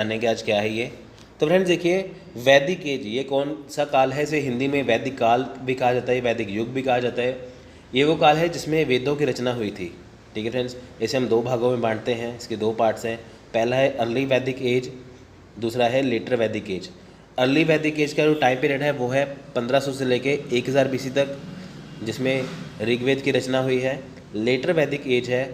जानने के आज क्या है ये। तो फ्रेंड्स देखिए, वैदिक एज ये कौन सा काल है? इसे हिंदी में वैदिक काल भी कहा जाता है, वैदिक युग भी कहा जाता है। ये वो काल है जिसमें वेदों की रचना हुई थी। ठीक है फ्रेंड्स, इसे हम दो भागों में बांटते हैं, इसके दो पार्ट्स हैं। पहला है अर्ली वैदिक एज, दूसरा है लेटर वैदिक एज। अर्ली वैदिक एज का जो टाइम पीरियड है वो है 1500 से लेके 1000 BC तक, जिसमें ऋग्वेद की रचना हुई है। लेटर वैदिक एज है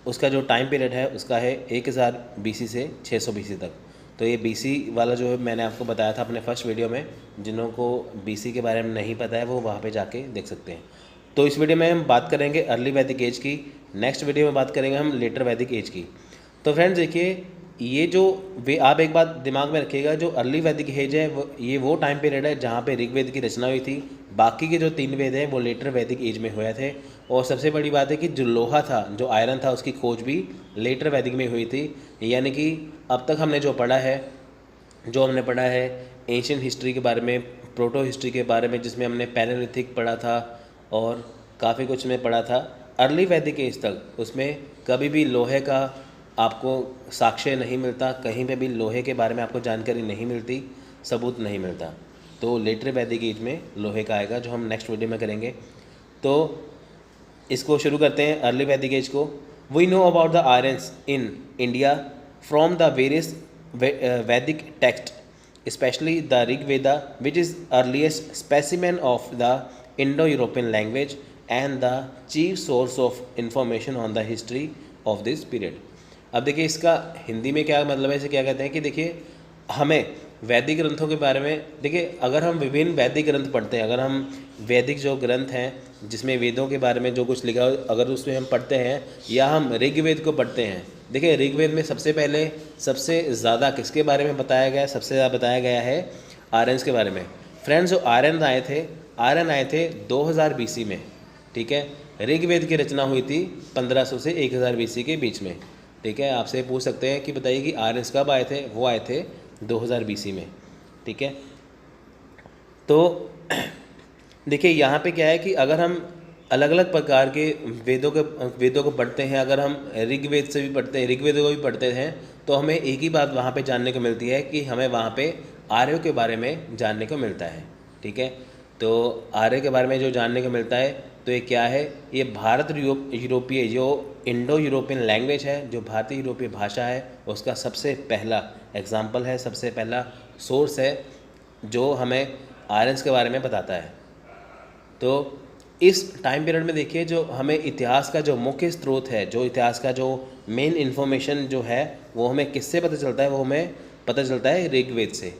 उसका जो टाइम पीरियड है उसका है 1000 BC से 600 BC तक। तो ये BC वाला जो है मैंने आपको बताया था अपने फर्स्ट वीडियो में। जिन्हों को BC के बारे में नहीं पता है वो वहाँ पे जाके देख सकते हैं। तो इस वीडियो में हम बात करेंगे अर्ली वैदिक एज की, नेक्स्ट वीडियो में बात करेंगे हम लेटर वैदिक एज की। तो फ्रेंड्स देखिए, ये जो आप एक बात दिमाग में रखिएगा, जो अर्ली वैदिक एज है वो टाइम पीरियड है जहाँ पे ऋग्वेद की रचना हुई थी। बाकी के जो 3 वेद हैं वो लेटर वैदिक एज में हुए थे। और सबसे बड़ी बात है कि जो लोहा था, जो आयरन था, उसकी खोज भी लेटर वैदिक में हुई थी। यानी कि अब तक हमने जो पढ़ा है एंशियंट हिस्ट्री के बारे में, प्रोटो हिस्ट्री के बारे में, जिसमें हमने पैलेलिथिक पढ़ा था और काफ़ी कुछ में पढ़ा था अर्ली वैदिक एज तक, उसमें कभी भी लोहे का आपको साक्ष्य नहीं मिलता, कहीं पे भी लोहे के बारे में आपको जानकारी नहीं मिलती, सबूत नहीं मिलता। तो लेटर वैदिक एज में लोहे का आएगा, जो हम नेक्स्ट वीडियो में करेंगे। तो इसको शुरू करते हैं अर्ली वैदिक एज को। We know about the Aryans in India from the various Vedic text, especially the Rigveda which is earliest specimen of the Indo European language and the chief source of information on the history of this period. अब देखिए, इसका हिंदी में क्या मतलब है, इसे क्या कहते हैं कि देखिए, हमें वैदिक ग्रंथों के बारे में, देखिए अगर हम विभिन्न वैदिक ग्रंथ पढ़ते हैं, अगर हम वैदिक जो ग्रंथ हैं जिसमें वेदों के बारे में जो कुछ लिखा हो, अगर उसमें हम पढ़ते हैं या हम ऋग्वेद को पढ़ते हैं, देखिए ऋग्वेद में सबसे पहले सबसे ज़्यादा किसके बारे में बताया गया है? सबसे ज़्यादा बताया गया है आर्यन्स के बारे में। फ्रेंड्स, जो आर्यन आए थे 2000 BC में। ठीक है, ऋग्वेद की रचना हुई थी 1500 से 1000 BC के बीच में। ठीक है, आपसे पूछ सकते हैं कि बताइए कि आर्यन्स कब आए थे? वो आए थे 2000 BC में। ठीक है, तो देखिए यहाँ पे क्या है कि अगर हम अलग अलग प्रकार के वेदों को पढ़ते हैं, अगर हम ऋग्वेद से भी पढ़ते हैं, ऋग्वेद को भी पढ़ते हैं, तो हमें एक ही बात वहाँ पे जानने को मिलती है कि हमें वहाँ पे आर्यों के बारे में जानने को मिलता है। ठीक है, तो आर्य के बारे में जो जानने को मिलता है, तो ये क्या है? ये भारत यूरोपीय जो इंडो यूरोपियन लैंग्वेज है, जो भारतीय यूरोपीय भाषा है, उसका सबसे पहला एग्जाम्पल है, सबसे पहला सोर्स है जो हमें आर्यन्स के बारे में बताता है। तो इस टाइम पीरियड में देखिए, जो हमें इतिहास का जो मुख्य स्रोत है, जो इतिहास का जो मेन इन्फॉर्मेशन जो है, वो हमें किससे पता चलता है? वो हमें पता चलता है ऋग्वेद से।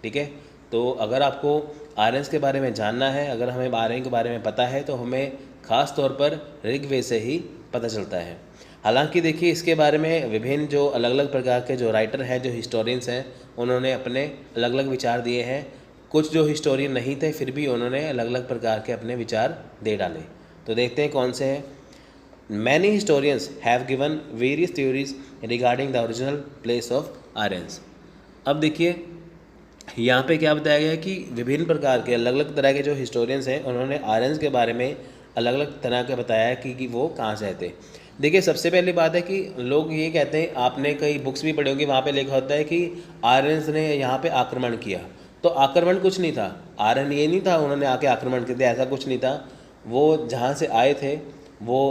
ठीक है, तो अगर आपको आर्यन्स के बारे में जानना है, अगर हमें आर्यन के बारे में पता है, तो हमें ख़ास तौर पर ऋग्वेद से ही पता चलता है। हालांकि देखिए, इसके बारे में विभिन्न जो अलग अलग प्रकार के जो राइटर हैं, जो हिस्टोरियंस हैं, उन्होंने अपने अलग अलग विचार दिए हैं। कुछ जो हिस्टोरियन नहीं थे, फिर भी उन्होंने अलग अलग प्रकार के अपने विचार दे डाले। तो देखते हैं कौन से हैं। Many historians have given various theories regarding the original place of Aryans. अब देखिए, यहाँ पे क्या बताया गया है कि विभिन्न प्रकार के अलग अलग तरह के जो हिस्टोरियंस हैं, उन्होंने आर्यन्स के बारे में अलग अलग तरह का बताया है कि वो कहाँ से आए थे। देखिए, सबसे पहली बात है कि लोग ये कहते हैं, आपने कई बुक्स भी पढ़ी होगी, वहाँ पे लिखा होता है कि आर्यन्स ने यहाँ पे आक्रमण किया। तो आक्रमण कुछ नहीं था, आर्यन ये नहीं था उन्होंने आके आक्रमण किया था, ऐसा कुछ नहीं था। वो जहाँ से आए थे वो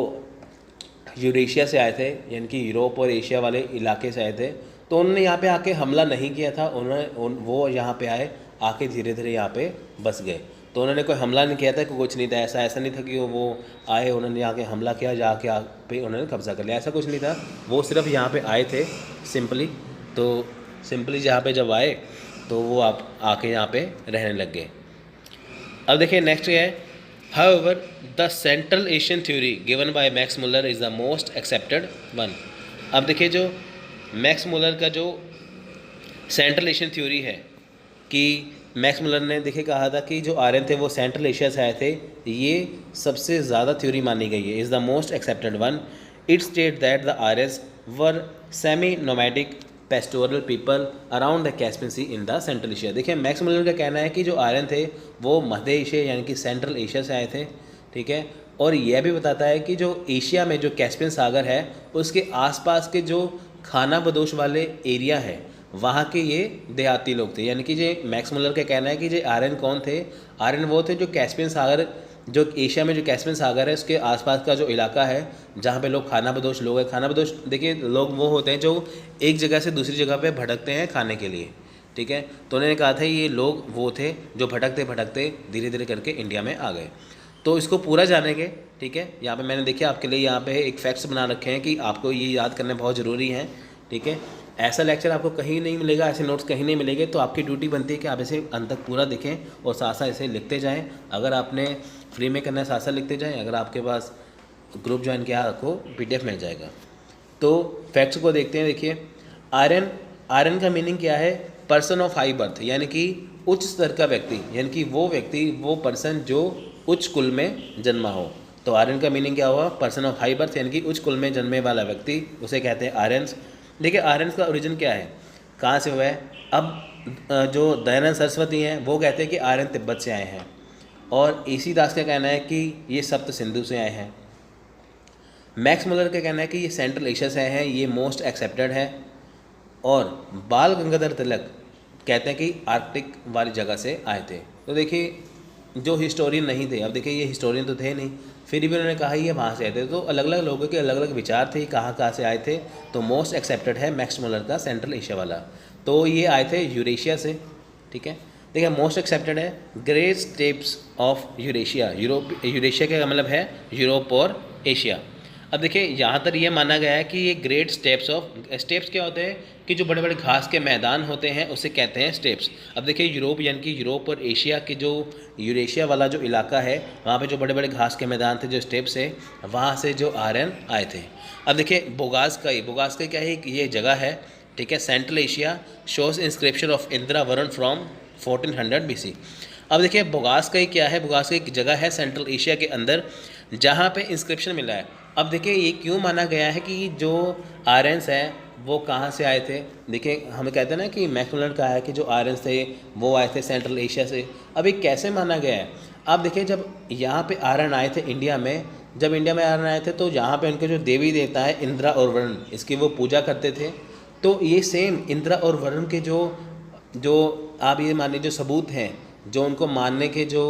यूरेशिया से आए थे, यानी कि यूरोप और एशिया वाले इलाके से आए थे। तो उन्होंने यहाँ पे आके हमला नहीं किया था, वो यहाँ पे आए, आके धीरे धीरे यहाँ पे बस गए। तो उन्होंने कोई हमला नहीं किया था, कुछ नहीं था, ऐसा नहीं था कि वो आए, उन्होंने आके हमला किया, जाके यहाँ पे उन्होंने कब्जा कर लिया, ऐसा कुछ नहीं था। वो सिर्फ यहाँ पे आए थे सिंपली। तो सिंपली यहाँ पे जब आए तो वो आप आके यहाँ पे रहने लग गए। अब देखिए नेक्स्ट है, however the Central Asian theory given by Max Muller is the most accepted one। अब देखिए, जो मैक्स मुलर का जो सेंट्रल एशियन थ्योरी है, कि मैक्स मुलर ने देखिए कहा था कि जो आर्यन थे वो सेंट्रल एशिया से आए थे, ये सबसे ज़्यादा थ्योरी मानी गई है, is the most accepted one. It state that the Aryans were semi nomadic pastoral people around the Caspian sea in the central Asia. देखिए, मैक्स मुलर का कहना है कि जो आर्यन थे वो मध्य एशिया यानी कि सेंट्रल एशिया से आए थे। ठीक है, और यह भी बताता है कि जो एशिया में जो कैस्पियन सागर है, उसके आसपास के जो खाना बदोश वाले एरिया है, वहाँ के ये देहाती लोग थे। यानी कि ये मैक्स मुलर का कहना है कि ये आर्यन कौन थे, आर्यन वो थे जो कैस्पियन सागर, जो एशिया में जो कैस्पियन सागर है उसके आसपास का जो इलाका है जहाँ पे लोग खानाबदोश लोग हैं। खानाबदोश देखिए लोग वो होते हैं जो एक जगह से दूसरी जगह पे भटकते हैं खाने के लिए, ठीक है। तो उन्होंने कहा था ये लोग वो थे जो भटकते भटकते धीरे धीरे करके इंडिया में आ गए। तो इसको पूरा जानेंगे, ठीक है। यहाँ पे मैंने देखिए आपके लिए यहाँ पे एक फैक्ट्स बना रखे हैं कि आपको ये याद करने बहुत ज़रूरी हैं, ठीक है। ऐसा लेक्चर आपको कहीं नहीं मिलेगा, ऐसे नोट्स कहीं नहीं मिलेंगे, तो आपकी ड्यूटी बनती है कि आप इसे अंत तक पूरा देखें और साथ साथ इसे लिखते जाएं। अगर आपने फ्री में करना है साथ साथ लिखते जाएं, अगर आपके पास ग्रुप ज्वाइन किया आपको PDF मिल जाएगा। तो फैक्ट्स को देखते हैं। देखिए आर्यन, आर्यन का मीनिंग क्या है, पर्सन ऑफ हाई बर्थ, यानी कि उच्च स्तर का व्यक्ति, यानी कि वो व्यक्ति, वो पर्सन जो उच्च कुल में जन्मा हो। तो आर्यन का मीनिंग क्या हुआ, पर्सन ऑफ हाई बर्थ, यानी कि उच्च कुल में जन्मे वाला व्यक्ति, उसे कहते हैं आर्यंस। देखिए आर्यंस का ओरिजिन क्या है, कहाँ से हुआ है। अब जो दयानंद सरस्वती हैं वो कहते हैं कि आर्यन तिब्बत से आए हैं, और AC दास का कहना है कि ये सप्त सिंधु से आए हैं। मैक्स मुलर का कहना है कि ये सेंट्रल एशिया से आए हैं, ये मोस्ट एक्सेप्टेड है। और बाल गंगाधर तिलक कहते हैं कि आर्कटिक वाली जगह से आए थे। तो देखिए जो हिस्टोरियन नहीं थे, अब देखिए ये हिस्टोरियन तो थे नहीं, फिर भी उन्होंने कहा ये वहाँ से आए थे। तो अलग अलग लोगों के अलग अलग विचार थे कहाँ से आए थे। तो मोस्ट एक्सेप्टेड है मैक्स मुलर का सेंट्रल एशिया वाला, तो ये आए थे यूरेशिया से, ठीक है। देखिए मोस्ट एक्सेप्टेड है great steps of Eurasia, Eurasia का मतलब है यूरोप और एशिया। अब देखिए यहाँ तक ये माना गया है कि ये ग्रेट स्टेप्स ऑफ, स्टेप्स क्या होते हैं कि जो बड़े बड़े घास के मैदान होते हैं उसे कहते हैं स्टेप्स। अब देखिए यूरोप, यानी कि यूरोप और एशिया के जो यूरेशिया वाला जो इलाका है वहाँ पे जो बड़े बड़े घास के मैदान थे, जो स्टेप्स है, वहाँ से जो आर्यन आए थे। अब देखिए बोगासकई क्या है, ये जगह है, ठीक है। Central Asia shows inscription of Indira Varun from 1400 BC। अब देखिए बोगासकई क्या है, बोगासकई एक जगह है सेंट्रल एशिया के अंदर जहाँ पे इंस्क्रिप्शन मिला है। अब देखिए ये क्यों माना गया है कि जो आर्यंस हैं वो कहाँ से आए थे। देखिए हमें कहते हैं ना कि मैक्स मुलर कहा है कि जो आर्यंस थे वो आए थे सेंट्रल एशिया से। अब ये कैसे माना गया है, आप देखिए जब यहाँ पे आर्यन आए थे इंडिया में, जब इंडिया में आर्यन आए थे तो यहाँ पे उनके जो देवी देवता है इंद्रा और वरुण, इसकी वो पूजा करते थे। तो ये सेम इंद्रा और वरुण के जो आप ये मान लीजिए जो सबूत हैं, जो उनको मानने के जो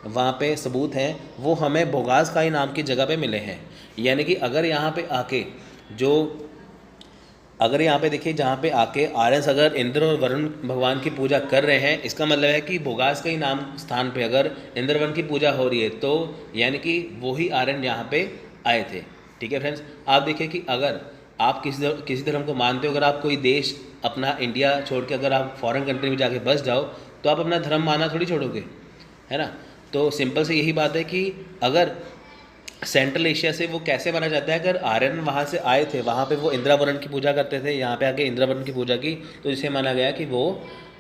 वहाँ पे सबूत हैं, वो हमें बोगासकई नाम की जगह पे मिले हैं। यानी कि अगर यहाँ पे आके अगर यहाँ पे देखिए जहाँ पे आके आर्यंस अगर इंद्र और वरुण भगवान की पूजा कर रहे हैं, इसका मतलब है कि बोगासकई नाम स्थान पे अगर इंद्र वरुण की पूजा हो रही है तो यानी कि वही आर्यन यहाँ पे आए थे, ठीक है फ्रेंड्स। आप देखिए कि अगर आप किसी धर्म को मानते हो, अगर आप कोई देश अपना इंडिया छोड़ के अगर आप फॉरेन कंट्री में जाके बस जाओ तो आप अपना धर्म मानना थोड़ी छोड़ोगे, है ना। तो सिंपल से यही बात है कि अगर सेंट्रल एशिया से वो कैसे माना जाता है, अगर आर्यन वहाँ से आए थे, वहाँ पे वो इंदिरा वरुण की पूजा करते थे, यहाँ पे आके इंदिरा वरुण की पूजा की, तो इसे माना गया कि वो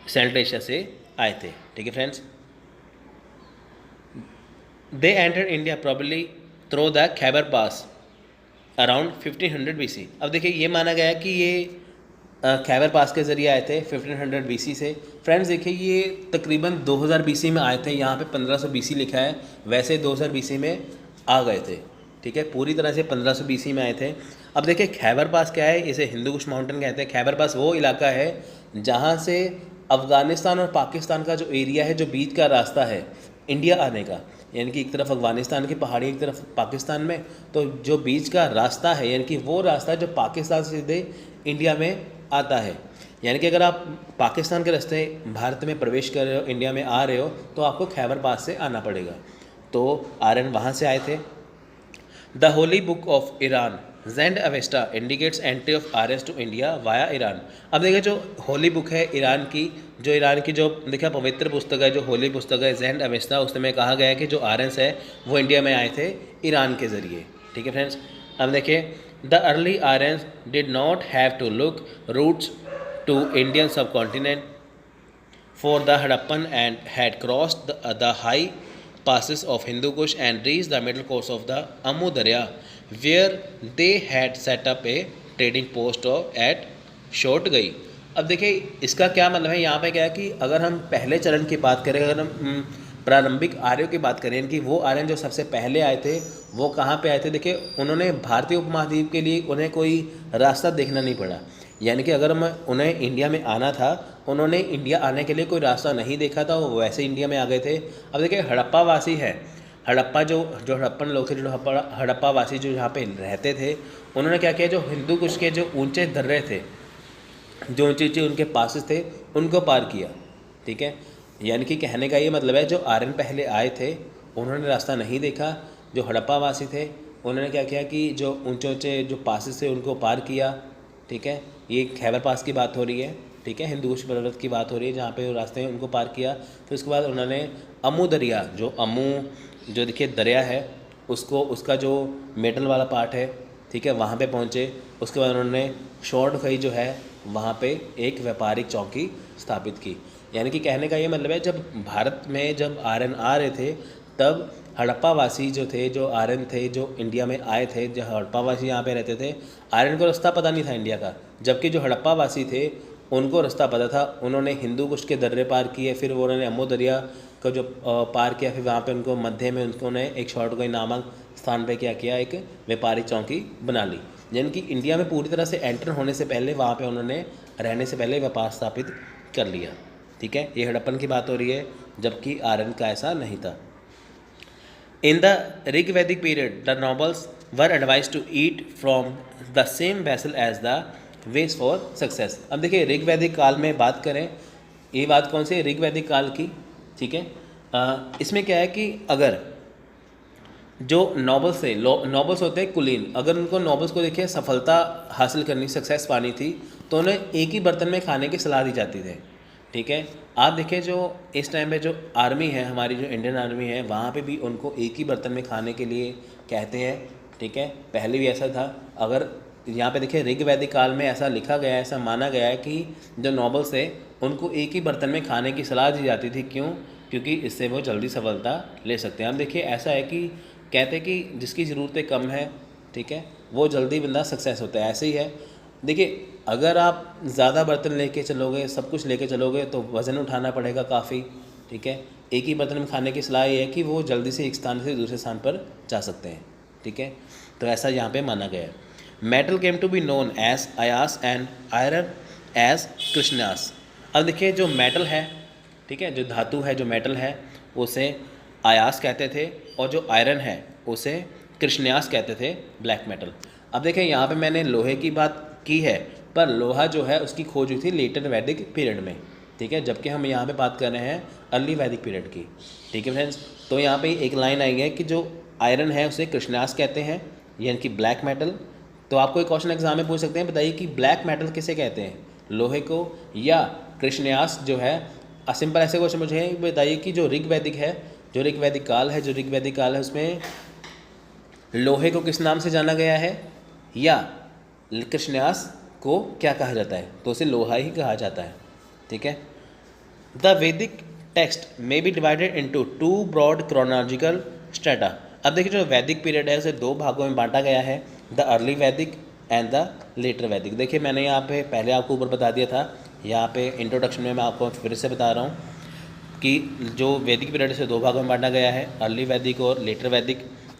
सेंट्रल एशिया से आए थे, ठीक है friends. They entered India probably through the Khyber pass around 1500 BC। अब देखिए ये माना गया है कि ये खैबर पास के ज़रिए आए थे 1500 BC से। फ्रेंड्स देखिए ये तकरीबन 2000 BC में आए थे, यहाँ पे 1500 BC लिखा है, वैसे 2000 BC में आ गए थे, ठीक है। पूरी तरह से 1500 BC में आए थे। अब देखिए खैबर पास क्या है, इसे हिंदू कुश माउंटेन कहते हैं। खैबर पास वो इलाका है जहाँ से अफ़गानिस्तान और पाकिस्तान का जो एरिया है, जो बीच का रास्ता है इंडिया आने का, यानी कि एक तरफ अफ़गानिस्तान की पहाड़ी, एक तरफ पाकिस्तान में, तो जो बीच का रास्ता है यानी कि वो रास्ता जो पाकिस्तान से सीधे इंडिया में आता है। यानी कि अगर आप पाकिस्तान के रास्ते भारत में प्रवेश कर रहे हो, इंडिया में आ रहे हो, तो आपको खैबर पास से आना पड़ेगा। तो आर्यन वहाँ से आए थे। The holy book of Iran Zend Avesta indicates entry of Aryans to India via Iran. अब देखिए जो होली बुक है ईरान की, जो देखिए पवित्र पुस्तक है, जो होली पुस्तक है ज़ैंड अवेस्टा, उसमें कहा गया है कि जो आर्यंस है वो इंडिया में आए थे ईरान के ज़रिए, ठीक है फ्रेंड्स। अब देखिए the early Aryans did not have to look roots to Indian subcontinent for the Harappan and had crossed the high passes of Hindu Kush and reached the middle course of the Amu Darya, where they had set up a trading post at Short गई। अब देखिए इसका क्या मतलब है, यहाँ पे क्या है कि अगर हम पहले चरण की बात करें, अगर हम प्रारंभिक आर्यों की बात करें कि वो आर्यन जो सबसे पहले आए थे वो कहाँ पे आए थे। देखिए उन्होंने भारतीय उपमहाद्वीप के लिए उन्हें कोई रास्ता देखना नहीं पड़ा, यानी कि अगर मैं उन्हें इंडिया में आना था, उन्होंने इंडिया आने के लिए कोई रास्ता नहीं देखा था, वो वैसे इंडिया में आ गए थे। अब देखिए हड़प्पा वासी है, हड़प्पा जो जो हड़प्पन लोग थे, जो हड़प्पा वासी जो यहाँ पे रहते थे, उन्होंने क्या किया, जो हिंदू कुश के जो ऊंचे दर्रे थे, जो ऊंचे ऊंचे उनके पासेस थे, उनको पार किया। ठीक है, यानी कि कहने का ये मतलब है जो आर्यन पहले आए थे उन्होंने रास्ता नहीं देखा, जो हड़प्पा वासी थे उन्होंने क्या किया कि जो ऊंचे ऊंचे जो पासेस थे उनको पार किया। ठीक है, ये खैबर पास की बात हो रही है। ठीक है, हिंदू कुश पर्वत की बात हो रही है, जहाँ पे वो रास्ते हैं उनको पार किया। फिर उसके बाद उन्होंने अमू दरिया, जो अमू जो देखिए दरिया है, उसको उसका जो मिडल वाला पार्ट है, ठीक है, वहाँ पे पहुँचे। उसके बाद उन्होंने शॉर्ट कई जो है वहाँ पे एक व्यापारिक चौकी स्थापित की। यानी कि कहने का ये मतलब है जब भारत में जब आर्यन आ रहे थे तब हड़प्पा वासी जो थे, जो आर्यन थे, जो इंडिया में आए थे, जो हड़प्पा वासी यहाँ पे रहते थे, आर्यन को रास्ता पता नहीं था इंडिया का, जबकि जो हड़प्पा वासी थे उनको रास्ता पता था। उन्होंने हिंदू कुश के दर्रे पार किए, फिर वो उन्होंने अम्मो दरिया का जो पार किया, फिर वहाँ पे उनको मध्य में उन्होंने एक शॉर्टगंज नामक स्थान पे क्या किया, एक व्यापारिक चौकी बना ली। यानी कि इंडिया में पूरी तरह से एंटर होने से पहले वहाँ पे उन्होंने रहने से पहले व्यापार स्थापित कर लिया। ठीक है, ये हड़प्पन की बात हो रही है, जबकि आर्यन का ऐसा नहीं था। In the Rigvedic period the nobles were advised to eat from the same vessel as the ways for success. अब देखिए ऋग्वैदिक काल में बात करें, ये बात कौन सी ऋग्वैदिक काल की। ठीक है, इसमें क्या है कि अगर जो नॉबल्स थे, नॉबल्स होते हैं कुलीन, अगर उनको नॉबल्स को देखिए सफलता हासिल करनी, सक्सेस पानी थी, तो उन्हें एक ही बर्तन में खाने की सलाह दी जाती थी। ठीक है, आप देखिए जो इस टाइम पे जो आर्मी है हमारी, जो इंडियन आर्मी है, वहाँ पे भी उनको एक ही बर्तन में खाने के लिए कहते हैं। ठीक है, पहले भी ऐसा था। अगर यहाँ पे देखिए ऋग्वैदिक काल में ऐसा लिखा गया है, ऐसा माना गया है कि जो नॉबल्स थे उनको एक ही बर्तन में खाने की सलाह दी जाती थी। क्यों? क्योंकि इससे वो जल्दी सफलता ले सकते हैं। अब देखिए ऐसा है कि कहते हैं कि जिसकी ज़रूरतें कम है, ठीक है, वो जल्दी बंदा सक्सेस होता है। ऐसे ही है। देखिए अगर आप ज़्यादा बर्तन लेके चलोगे, सब कुछ लेके चलोगे, तो वज़न उठाना पड़ेगा काफ़ी। ठीक है, एक ही बर्तन में खाने की सलाह ये है कि वो जल्दी से एक स्थान से दूसरे स्थान पर जा सकते हैं। ठीक है, तो ऐसा यहाँ पे माना गया है। Metal came to be known as ayas and iron as कृष्णास। अब देखिए जो मेटल है, ठीक है, जो धातु है, जो मेटल है, उसे अयास कहते थे, और जो आयरन है उसे कृष्णास कहते थे, ब्लैक मेटल। अब देखिए यहाँ पे मैंने लोहे की बात की है, पर लोहा जो है उसकी खोज हुई थी लेटर वैदिक पीरियड में। ठीक है, जबकि हम यहाँ पे बात कर रहे हैं अर्ली वैदिक पीरियड की। ठीक है फ्रेंड्स, तो यहाँ पे एक लाइन आई है कि जो आयरन है उसे कृष्णास कहते हैं, यानी कि ब्लैक मेटल। तो आपको एक क्वेश्चन एग्जाम में पूछ सकते हैं, बताइए कि ब्लैक मेटल किसे कहते हैं, लोहे को या कृष्णास जो है। सिंपल ऐसे क्वेश्चन मुझे बताइए कि जो ऋग्वैदिक है, जो ऋग्वैदिक काल है, जो ऋग्वैदिक काल है उसमें लोहे को किस नाम से जाना गया है, या कृष्णास को क्या कहा जाता है, तो उसे लोहा ही कहा जाता है। ठीक है, द वैदिक text may be divided into 2 broad chronological strata. अब देखिए जो वैदिक पीरियड है उसे 2 भागों में बांटा गया है, द अर्ली वैदिक एंड द लेटर वैदिक। देखिए मैंने यहाँ पे पहले आपको ऊपर बता दिया था, यहाँ पे इंट्रोडक्शन में मैं आपको फिर से बता रहा हूँ कि जो वैदिक पीरियड से 2 भागों में बांटा गया है, अर्ली वैदिक और लेटर वैदिक।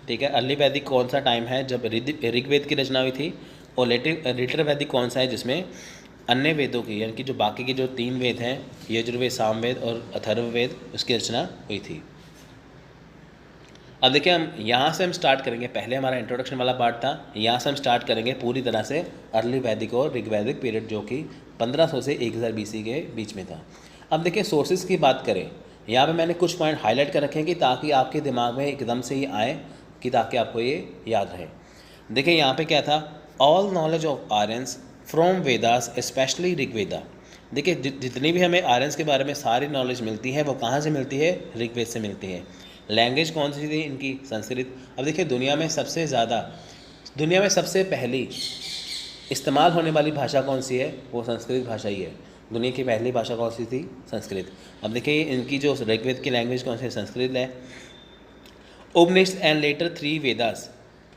ठीक है, अर्ली वैदिक कौन सा टाइम है जब ऋग्वेद की रचना हुई थी, और लेटर वैदिक कौन सा है जिसमें अन्य वेदों की, यानी कि जो बाकी के जो 3 वेद हैं, यजुर्वेद, सामवेद और अथर्ववेद, उसकी रचना हुई थी। अब देखिए हम यहाँ से हम स्टार्ट करेंगे, पहले हमारा इंट्रोडक्शन वाला पार्ट था, यहाँ से हम स्टार्ट करेंगे पूरी तरह से अर्ली वैदिक और ऋग्वैदिक पीरियड, जो कि 1500 से 1000 BC के बीच में था। अब देखिए सोर्सेज की बात करें, यहाँ पे मैंने कुछ पॉइंट हाईलाइट कर रखे हैं कि ताकि आपके दिमाग में एकदम से ही आए, कि ताकि आपको ये याद रहे। देखिए यहाँ पे क्या था, all knowledge of Aryans from Vedas specially Rigveda. देखिए जितनी भी हमें आर्यंस के बारे में सारी नॉलेज मिलती है वो कहाँ से मिलती है, ऋग्वेद से मिलती है। लैंग्वेज कौन सी थी इनकी, संस्कृत। अब देखिए दुनिया में सबसे पहली इस्तेमाल होने वाली भाषा कौन सी है, वो संस्कृत भाषा ही है। दुनिया की पहली भाषा कौन सी थी, संस्कृत। अब देखिए इनकी जो ऋग्वेद की लैंग्वेज कौन सी है, संस्कृत है। Upanishad and later 3 Vedas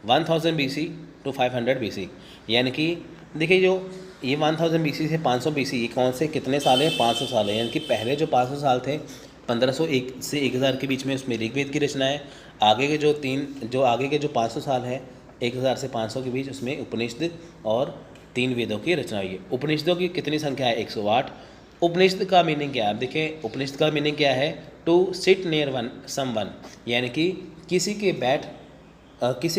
1000 BC to 500 BC, यानी कि देखिए जो ये 1000 BC से 500 BC, ये कौन से कितने साल है, 500 साल है। यानी कि पहले जो 500 साल थे, 1501 से 1000 के बीच में, उसमें ऋग्वेद की रचना है। आगे के जो 500 साल है, 1000 से 500 के बीच, उसमें उपनिषद और 3 वेदों की रचना हुई है। उपनिषदों की कितनी संख्या है? 108। उपनिषद का मीनिंग क्या है? अब देखिए उपनिषद का मीनिंग क्या है? To sit near one someone, यानी कि किसी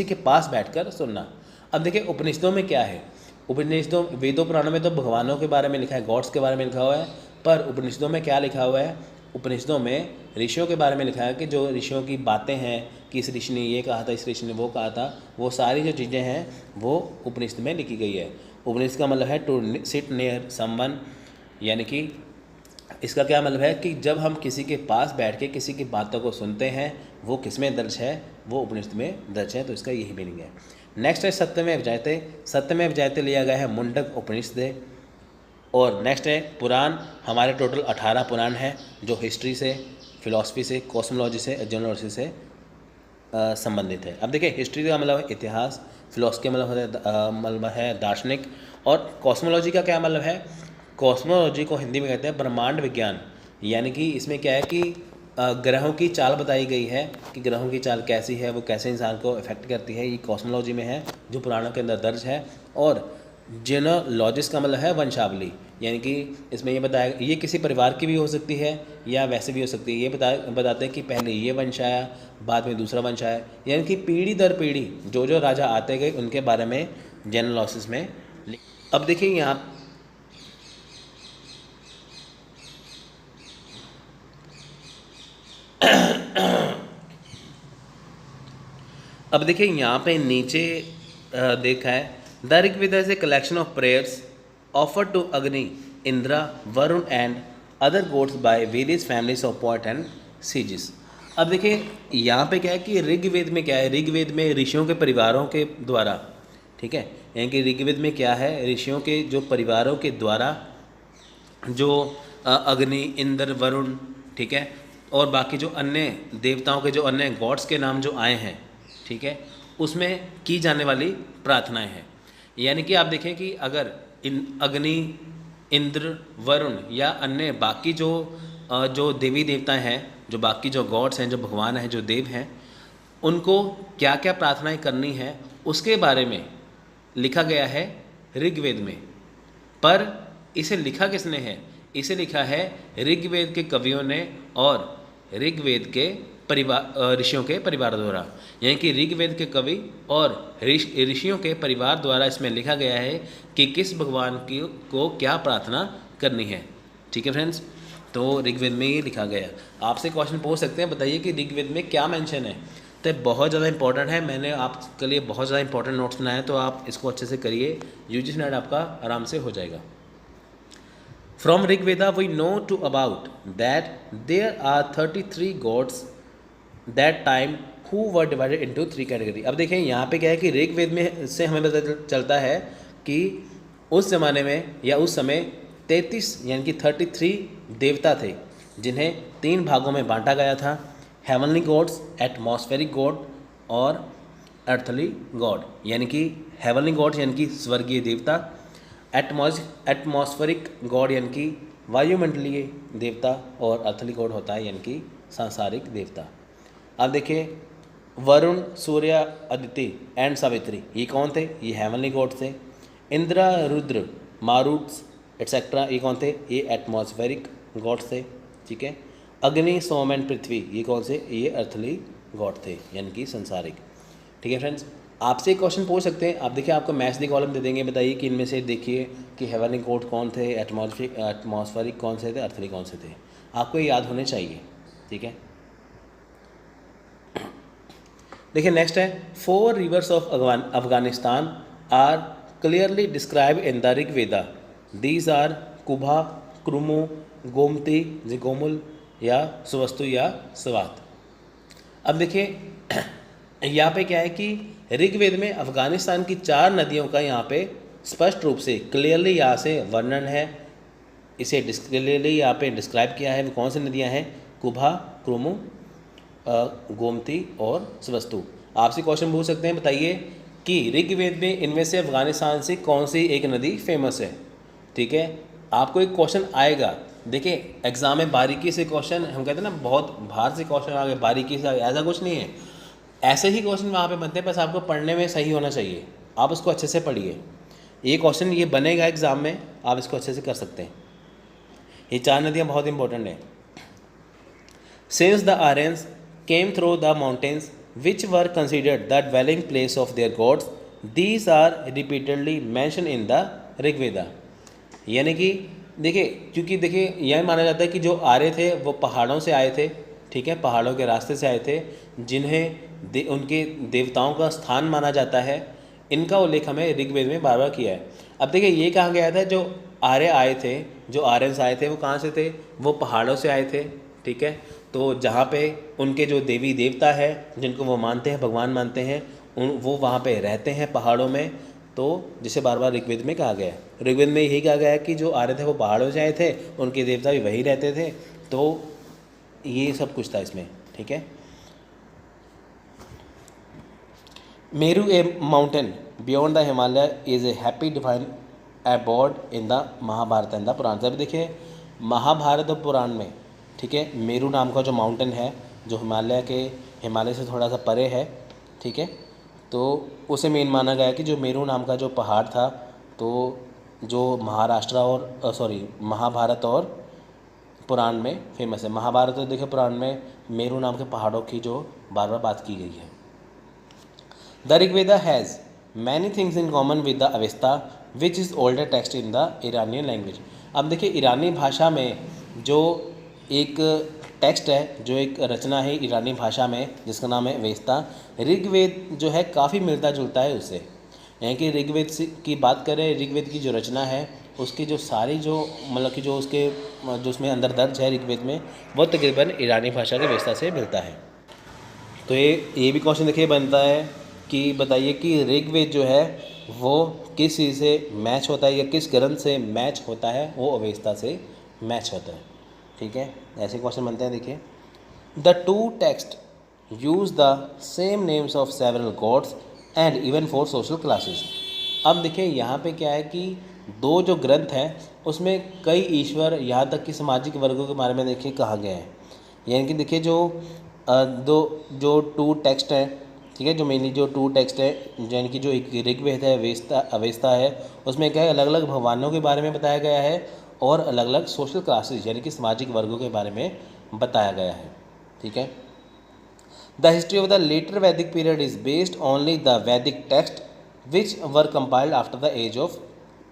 के पास बैठकर सुनना। अब देखिए उपनिषदों में क्या है? उपनिषदों वेदों पुराणों में तो भगवानों के बारे में लिखा है, गॉड्स के बारे में लिखा हुआ है, पर उपनिषदों में क्या लिखा हुआ है? उपनिषदों में ऋषियों के बारे में लिखा है कि जो ऋषियों की बातें हैं कि इस ऋषि ने ये कहा था, इस ऋषि ने वो कहा था, वो सारी जो चीज़ें हैं वो उपनिषद में लिखी गई है। उपनिषद का मतलब है टू सिट नियर समवन, यानी कि इसका क्या मतलब है कि जब हम किसी के पास बैठ के किसी की बातों को सुनते हैं, वो किस में दर्ज है? वो उपनिषद में दर्ज है। तो इसका यही मीनिंग है। नेक्स्ट है सत्यमेव जयते। सत्यमेव जयते लिया गया है मुंडक उपनिषद। और नेक्स्ट है पुराण। हमारे टोटल 18 पुराण हैं जो हिस्ट्री से, फिलॉसफी से, कॉस्मोलॉजी से, जनरल से संबंधित है। अब देखिए हिस्ट्री का मतलब है इतिहास, फिलॉसफी का मतलब है दार्शनिक, और कॉस्मोलॉजी का क्या मतलब है? कॉस्मोलॉजी को हिंदी में कहते हैं ब्रह्मांड विज्ञान, यानी कि इसमें क्या है कि ग्रहों की चाल बताई गई है कि ग्रहों की चाल कैसी है, वो कैसे इंसान को इफेक्ट करती है, ये कॉस्मोलॉजी में है जो पुराणों के अंदर दर्ज है। और जेनोलॉजिस्ट का मतलब है वंशावली, यानी कि इसमें ये बताया, ये किसी परिवार की भी हो सकती है या वैसे भी हो सकती है। ये बताते हैं कि पहले ये वंश आया, बाद में दूसरा वंश आया, यानी कि पीढ़ी दर पीढ़ी जो जो राजा आते गए उनके बारे में जेनोलॉजिस्ट में। अब देखिए यहाँ अब देखिए यहाँ पे नीचे देखा है the Rigveda is a collection of prayers offer to Agni, Indra, Varun and other gods by various families of poet and sages. अब देखिए यहाँ पे क्या है कि ऋग्वेद में क्या है? ऋग्वेद में ऋषियों के परिवारों के द्वारा, ठीक है, यानी कि ऋग्वेद में क्या है? ऋषियों के जो परिवारों के द्वारा जो अग्नि, इंद्र, वरुण, ठीक है, और बाकी जो अन्य देवताओं के जो अन्य गॉड्स के नाम जो आए हैं, ठीक है, उसमें की जाने वाली प्रार्थनाएं हैं। यानी कि आप देखें कि अगर अग्नि, इंद्र, वरुण या अन्य बाकी जो देवी देवता हैं, जो बाकी जो गॉड्स हैं, जो भगवान हैं, जो देव हैं, उनको क्या क्या प्रार्थनाएं करनी है उसके बारे में लिखा गया है ऋग्वेद में। पर इसे लिखा किसने है? इसे लिखा है ऋग्वेद के कवियों ने और ऋग्वेद के ऋषियों के परिवार द्वारा, यानी कि ऋग्वेद के कवि और ऋषियों के परिवार द्वारा इसमें लिखा गया है कि किस भगवान को क्या प्रार्थना करनी है। ठीक है फ्रेंड्स, तो ऋग्वेद में ये लिखा गया। आपसे क्वेश्चन पूछ सकते हैं, बताइए कि ऋग्वेद में क्या मेंशन है। तो बहुत ज़्यादा इंपॉर्टेंट है, मैंने आपके लिए बहुत ज़्यादा इंपॉर्टेंट नोट्स बनाए हैं, तो आप इसको अच्छे से करिए, यूजीसी नेट आपका आराम से हो जाएगा। From Rigveda we know to about that there are 33 gods that time who were divided into 3 category। अब देखें यहाँ पे क्या है कि ऋग्वेद में से हमें पता चलता है कि उस ज़माने में या उस समय 33 यानी कि 33 देवता थे जिन्हें 3 भागों में बांटा गया था। हेवनली गॉड्स, एटमॉस्फेरिक गॉड और अर्थली गॉड, यानी कि हेवनली गॉड्स यानी कि स्वर्गीय देवता, एटमॉस्फेरिक गॉड यानी कि वायुमंडलीय देवता, और अर्थली गॉड होता है यानी कि सांसारिक देवता। अब देखिए वरुण, सूर्य, अदिति एंड सावित्री, ये कौन थे? ये हेवनली गॉड थे। इंद्र, रुद्र, मारुट्स एटसेट्रा, ये कौन थे? ये एटमॉस्फेरिक गॉड्स थे। ठीक है। अग्नि, सोम एंड पृथ्वी, ये कौन से? ये अर्थली गॉड थे यानी कि संसारिक। ठीक है फ्रेंड्स, आपसे एक क्वेश्चन पूछ सकते हैं। आप देखिए आपको मैथ्स दी कॉलम दे देंगे, बताइए कि इनमें से देखिए कि हेवनली गॉड कौन थे, एटमॉस्फेरिक कौन से थे, अर्थली कौन से थे। आपको ये याद होने चाहिए। ठीक है। देखिए नेक्स्ट है 4 rivers of Afghanistan are clearly describe in the Rigveda. These are Kubha, Krumu, Gomati, Gomal या सुवस्तु या स्वात। अब देखिए यहाँ पे क्या है कि ऋग्वेद में अफगानिस्तान की 4 नदियों का यहाँ पे स्पष्ट रूप से क्लियरली यहाँ से वर्णन है, इसे क्लियरली यहाँ पे डिस्क्राइब किया है। वो कौन सी नदियाँ हैं? कुभा, क्रुमु, गोमती और स्वस्तु। आपसे क्वेश्चन पूछ सकते हैं, बताइए कि ऋग्वेद में इनमें से अफगानिस्तान से कौन सी एक नदी फेमस है। ठीक है, आपको एक क्वेश्चन आएगा। देखिए एग्जाम में बारीकी से क्वेश्चन, हम कहते हैं ना बहुत बाहर से क्वेश्चन आ गए, बारीकी से ऐसा कुछ नहीं है, ऐसे ही क्वेश्चन वहाँ पे बनते हैं, बस आपको पढ़ने में सही होना चाहिए। आप उसको अच्छे से पढ़िए। ये क्वेश्चन ये बनेगा एग्जाम में, आप इसको अच्छे से कर सकते हैं। ये 4 नदियाँ बहुत इंपॉर्टेंट है। Since the Aryans came through the mountains which were considered the dwelling place of their gods, these are repeatedly mention in the Rigveda. यानी कि देखिए, क्योंकि देखिए यह माना जाता है कि जो आर्य थे वो पहाड़ों से आए थे, ठीक है, पहाड़ों के रास्ते से आए थे, जिन्हें उनके देवताओं का स्थान माना जाता है। इनका उल्लेख हमें ऋग्वेद में बार बार किया है। अब देखिए ये कहा गया था, जो आर्य आए थे, जो आर्यंस आए थे, वो कहाँ से थे? वो पहाड़ों से आए थे, ठीक है। तो जहाँ पे उनके जो देवी देवता है, जिनको वो मानते हैं, भगवान मानते हैं, वो वहाँ पे रहते हैं पहाड़ों में। तो जिसे बार बार ऋग्वेद में कहा गया है। ऋग्वेद में यही कहा गया है कि जो आर्य थे वो पहाड़ों से आए थे, उनके देवता भी वहीं रहते थे। तो ये सब कुछ था इसमें, ठीक है। Meru a mountain beyond the Himalaya is a happy define abode in the Mahabharata and the Purana. अब देखिए महाभारत और पुराण में, ठीक है, मेरू नाम का जो माउंटेन है, जो हिमालय से थोड़ा सा परे है, ठीक है, तो उसे मेन माना गया कि जो मेरू नाम का जो पहाड़ था, तो जो महाभारत और पुराण में फेमस है। महाभारत और देखिए पुराण में मेरू नाम के पहाड़ों की जो बार बार बात की गई है। The Rigveda has many things in common with the Avesta which is older text in the Iranian language. अब देखिए ईरानी भाषा में जो एक टेक्स्ट है, जो एक रचना है ईरानी भाषा में, जिसका नाम है अवेस्ता, ऋग्वेद जो है काफ़ी मिलता जुलता है उससे। यानी कि ऋग्वेद की बात करें, ऋग्वेद की जो रचना है उसकी जो सारी जो मतलब कि जो उसमें अंदर दर्ज है ऋग्वेद में, वो तकरीबन ईरानी भाषा के अवेस्ता से मिलता है। तो ये भी क्वेश्चन देखिए बनता है कि बताइए कि ऋग्वेद जो है वो किस चीज़ से मैच होता है, या किस ग्रंथ से मैच होता है? वो अवेस्ता से मैच होता है, ठीक है। ऐसे क्वेश्चन बनते हैं। देखिए, the two text use the same names of several gods and even for social classes. अब देखिए यहाँ पे क्या है कि दो जो ग्रंथ हैं उसमें कई ईश्वर, यहाँ तक कि सामाजिक वर्गों के बारे में देखिए कहा गया है। यानी कि देखिए जो टू टेक्स्ट हैं, ठीक है, जो मेनली जो टू टेक्स्ट है, यानी कि जो एक ऋग्वेद है, अवेस्ता है, उसमें क्या है, अलग अलग भगवानों के बारे में बताया गया है और अलग अलग सोशल क्लासेस यानी कि सामाजिक वर्गों के बारे में बताया गया है, ठीक है। The history of the later Vedic period is based only the वैदिक text which were compiled after the age of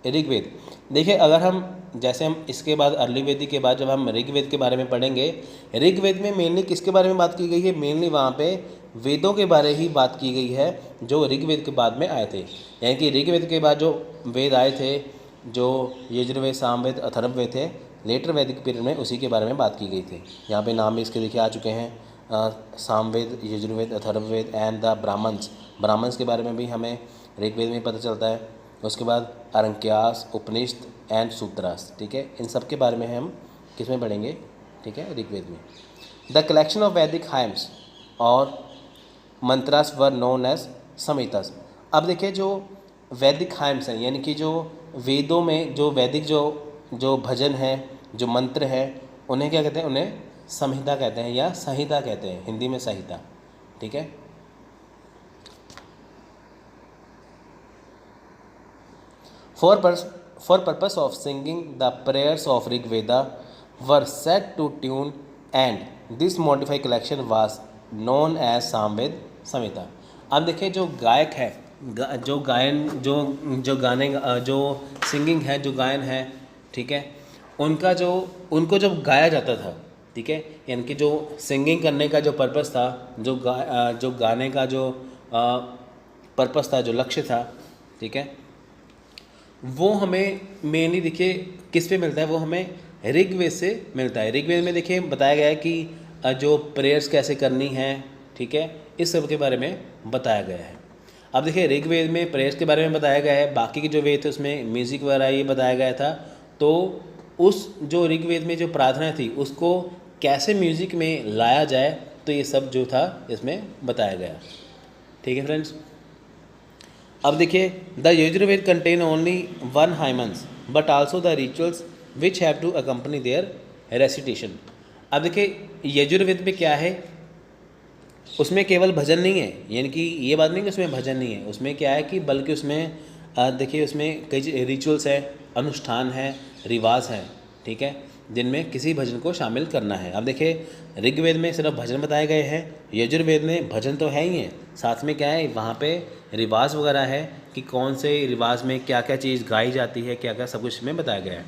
Rigveda. देखिए अगर हम जैसे हम इसके बाद अर्ली वैदिक के बाद जब हम ऋग्वेद के बारे में पढ़ेंगे, ऋग्वेद में मेनली किसके बारे में बात की गई है? मेनली वहाँ पे वेदों के बारे ही बात की गई है जो ऋग्वेद के बाद में आए थे। यानी कि ऋग्वेद के बाद जो वेद आए थे, जो यजुर्वेद, सामवेद, अथर्ववेद थे, लेटर वैदिक पीरियड में उसी के बारे में बात की गई थी। यहाँ पे नाम भी इसके देखिए आ चुके हैं, सामवेद, यजुर्वेद, अथर्ववेद एंड द ब्राह्मण्स के बारे में भी हमें ऋग्वेद में पता चलता है। उसके बाद अरंक्यास, उपनिषद एंड सूत्रास, ठीक है, इन सब के बारे में हम किस में पढ़ेंगे? ठीक है, ऋग्वेद में। द कलेक्शन ऑफ वैदिक हाइम्स और मंत्रास वर नोन एज संहितास। अब देखिए जो वैदिक हाइम्स हैं, यानी कि जो वेदों में जो वैदिक जो भजन है, जो मंत्र है, उन्हें क्या कहते हैं? उन्हें संहिता कहते हैं या संहिता कहते हैं, हिंदी में संहिता, ठीक है। For purpose of singing, the prayers of Rig Veda were set to tune, and this modified collection was known as Samved Samhita। अब देखिए जो गायक है, जो गायन जो गाने जो सिंगिंग है, जो गायन है, ठीक है, उनको जब गाया जाता था, ठीक है, यानी कि जो सिंगिंग करने का जो पर्पस था, जो गाने का जो पर्पस था, जो लक्ष्य था, ठीक है, वो हमें मेनली देखिए किस पे मिलता है? वो हमें ऋग्वेद से मिलता है। ऋग्वेद में देखिए बताया गया है कि जो प्रेयर्स कैसे करनी है, ठीक है, इस सब के बारे में बताया गया है। अब देखिए ऋग्वेद में प्रेयर्स के बारे में बताया गया है, बाकी के जो वेद थे उसमें म्यूज़िक वगैरह ये बताया गया था। तो उस जो ऋग्वेद में जो प्रार्थना थी उसको कैसे म्यूज़िक में लाया जाए, तो ये सब जो था इसमें बताया गया, ठीक है फ्रेंड्स। अब देखिए the Yajurveda contain only one hymns but also the rituals which have to accompany their recitation. अब देखिए यजुर्वेद में क्या है, उसमें केवल भजन नहीं है, यानी कि ये बात नहीं कि उसमें भजन नहीं है, उसमें क्या है कि बल्कि उसमें देखिए उसमें कई रिचुअल्स हैं, अनुष्ठान है, रिवाज हैं, ठीक है, जिनमें किसी भजन को शामिल करना है। अब देखिए ऋग्वेद में सिर्फ भजन बताए गए हैं, यजुर्वेद में भजन तो है ही है, साथ में क्या है वहाँ पे रिवाज वगैरह है कि कौन से रिवाज में क्या क्या चीज़ गाई जाती है, क्या क्या सब कुछ में बताया गया है।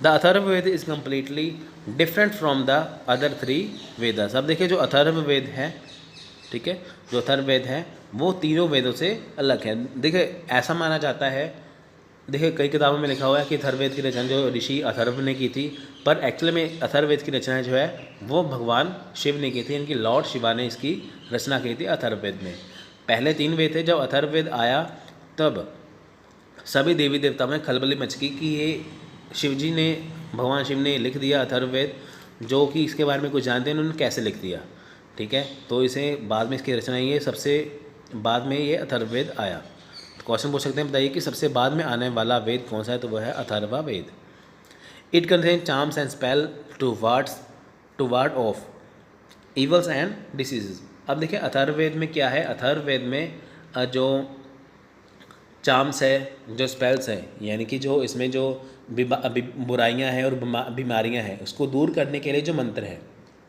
The Atharvaveda is completely different from the other 3 Vedas. अब देखिए जो अथर्ववेद है, ठीक है, जो अथर्ववेद है वो तीनों वेदों से अलग है। देखिए ऐसा माना जाता है, देखिए कई किताबों में लिखा हुआ है कि अथर्ववेद की रचना जो ऋषि अथर्व ने की थी, पर एक्चुअल में अथर्ववेद की रचना जो है वो भगवान शिव ने की थी, इनकी लॉर्ड शिवा ने इसकी रचना की थी अथर्ववेद में। पहले 3 वेद थे, जब अथर्ववेद आया तब सभी देवी देवताओं में खलबली मच गई कि ये शिवजी ने, भगवान शिव ने लिख दिया अथर्ववेद, जो कि इसके बारे में कुछ जानते हैं उन्होंने कैसे लिख दिया, ठीक है। तो इसे बाद में इसकी रचना ये सबसे बाद में ये अथर्ववेद आया। तो क्वेश्चन पूछ सकते हैं, बताइए कि सबसे बाद में आने वाला वेद कौन सा है, तो वह है Atharvaveda. It contain charms and spell to ward off evils and diseases. अब देखिए अथर्ववेद में क्या है, अथर्ववेद में जो चार्म्स है, जो स्पेल्स हैं, यानी कि जो इसमें जो बुराइयां हैं और बीमारियां हैं उसको दूर करने के लिए जो मंत्र है,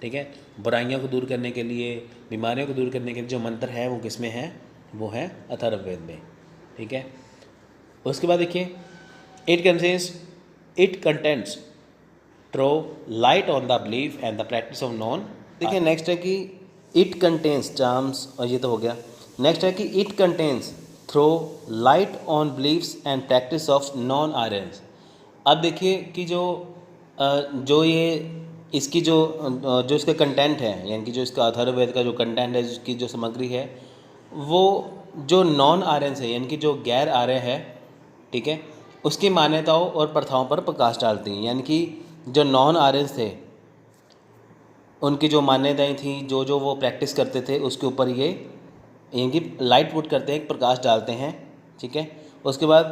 ठीक है, बुराइयों को दूर करने के लिए, बीमारियों को दूर करने के लिए जो मंत्र है वो किस में है, वो है अथर्ववेद में, ठीक है। उसके बाद देखिए it contents throw light on the belief and the practice of non. देखिए नेक्स्ट है कि इट कंटेंस चार्म्स, और ये तो हो गया। नेक्स्ट है कि it contents throw light on beliefs and practice of non Aryans. अब देखिए कि जो ये इसकी जो इसका कंटेंट है, यानी कि जो इसका अथर्ववेद का जो कंटेंट है, जिसकी जो सामग्री है, वो जो नॉन आर्यंस है, यानी कि जो गैर आर्य है, ठीक है, उसकी मान्यताओं और प्रथाओं पर प्रकाश डालती हैं। यानी कि जो नॉन आर्यंस थे उनकी जो मान्यताएं थी, जो वो प्रैक्टिस करते थे, उसके ऊपर ये यानी कि लाइट पुट करते हैं, प्रकाश डालते हैं, ठीक है। उसके बाद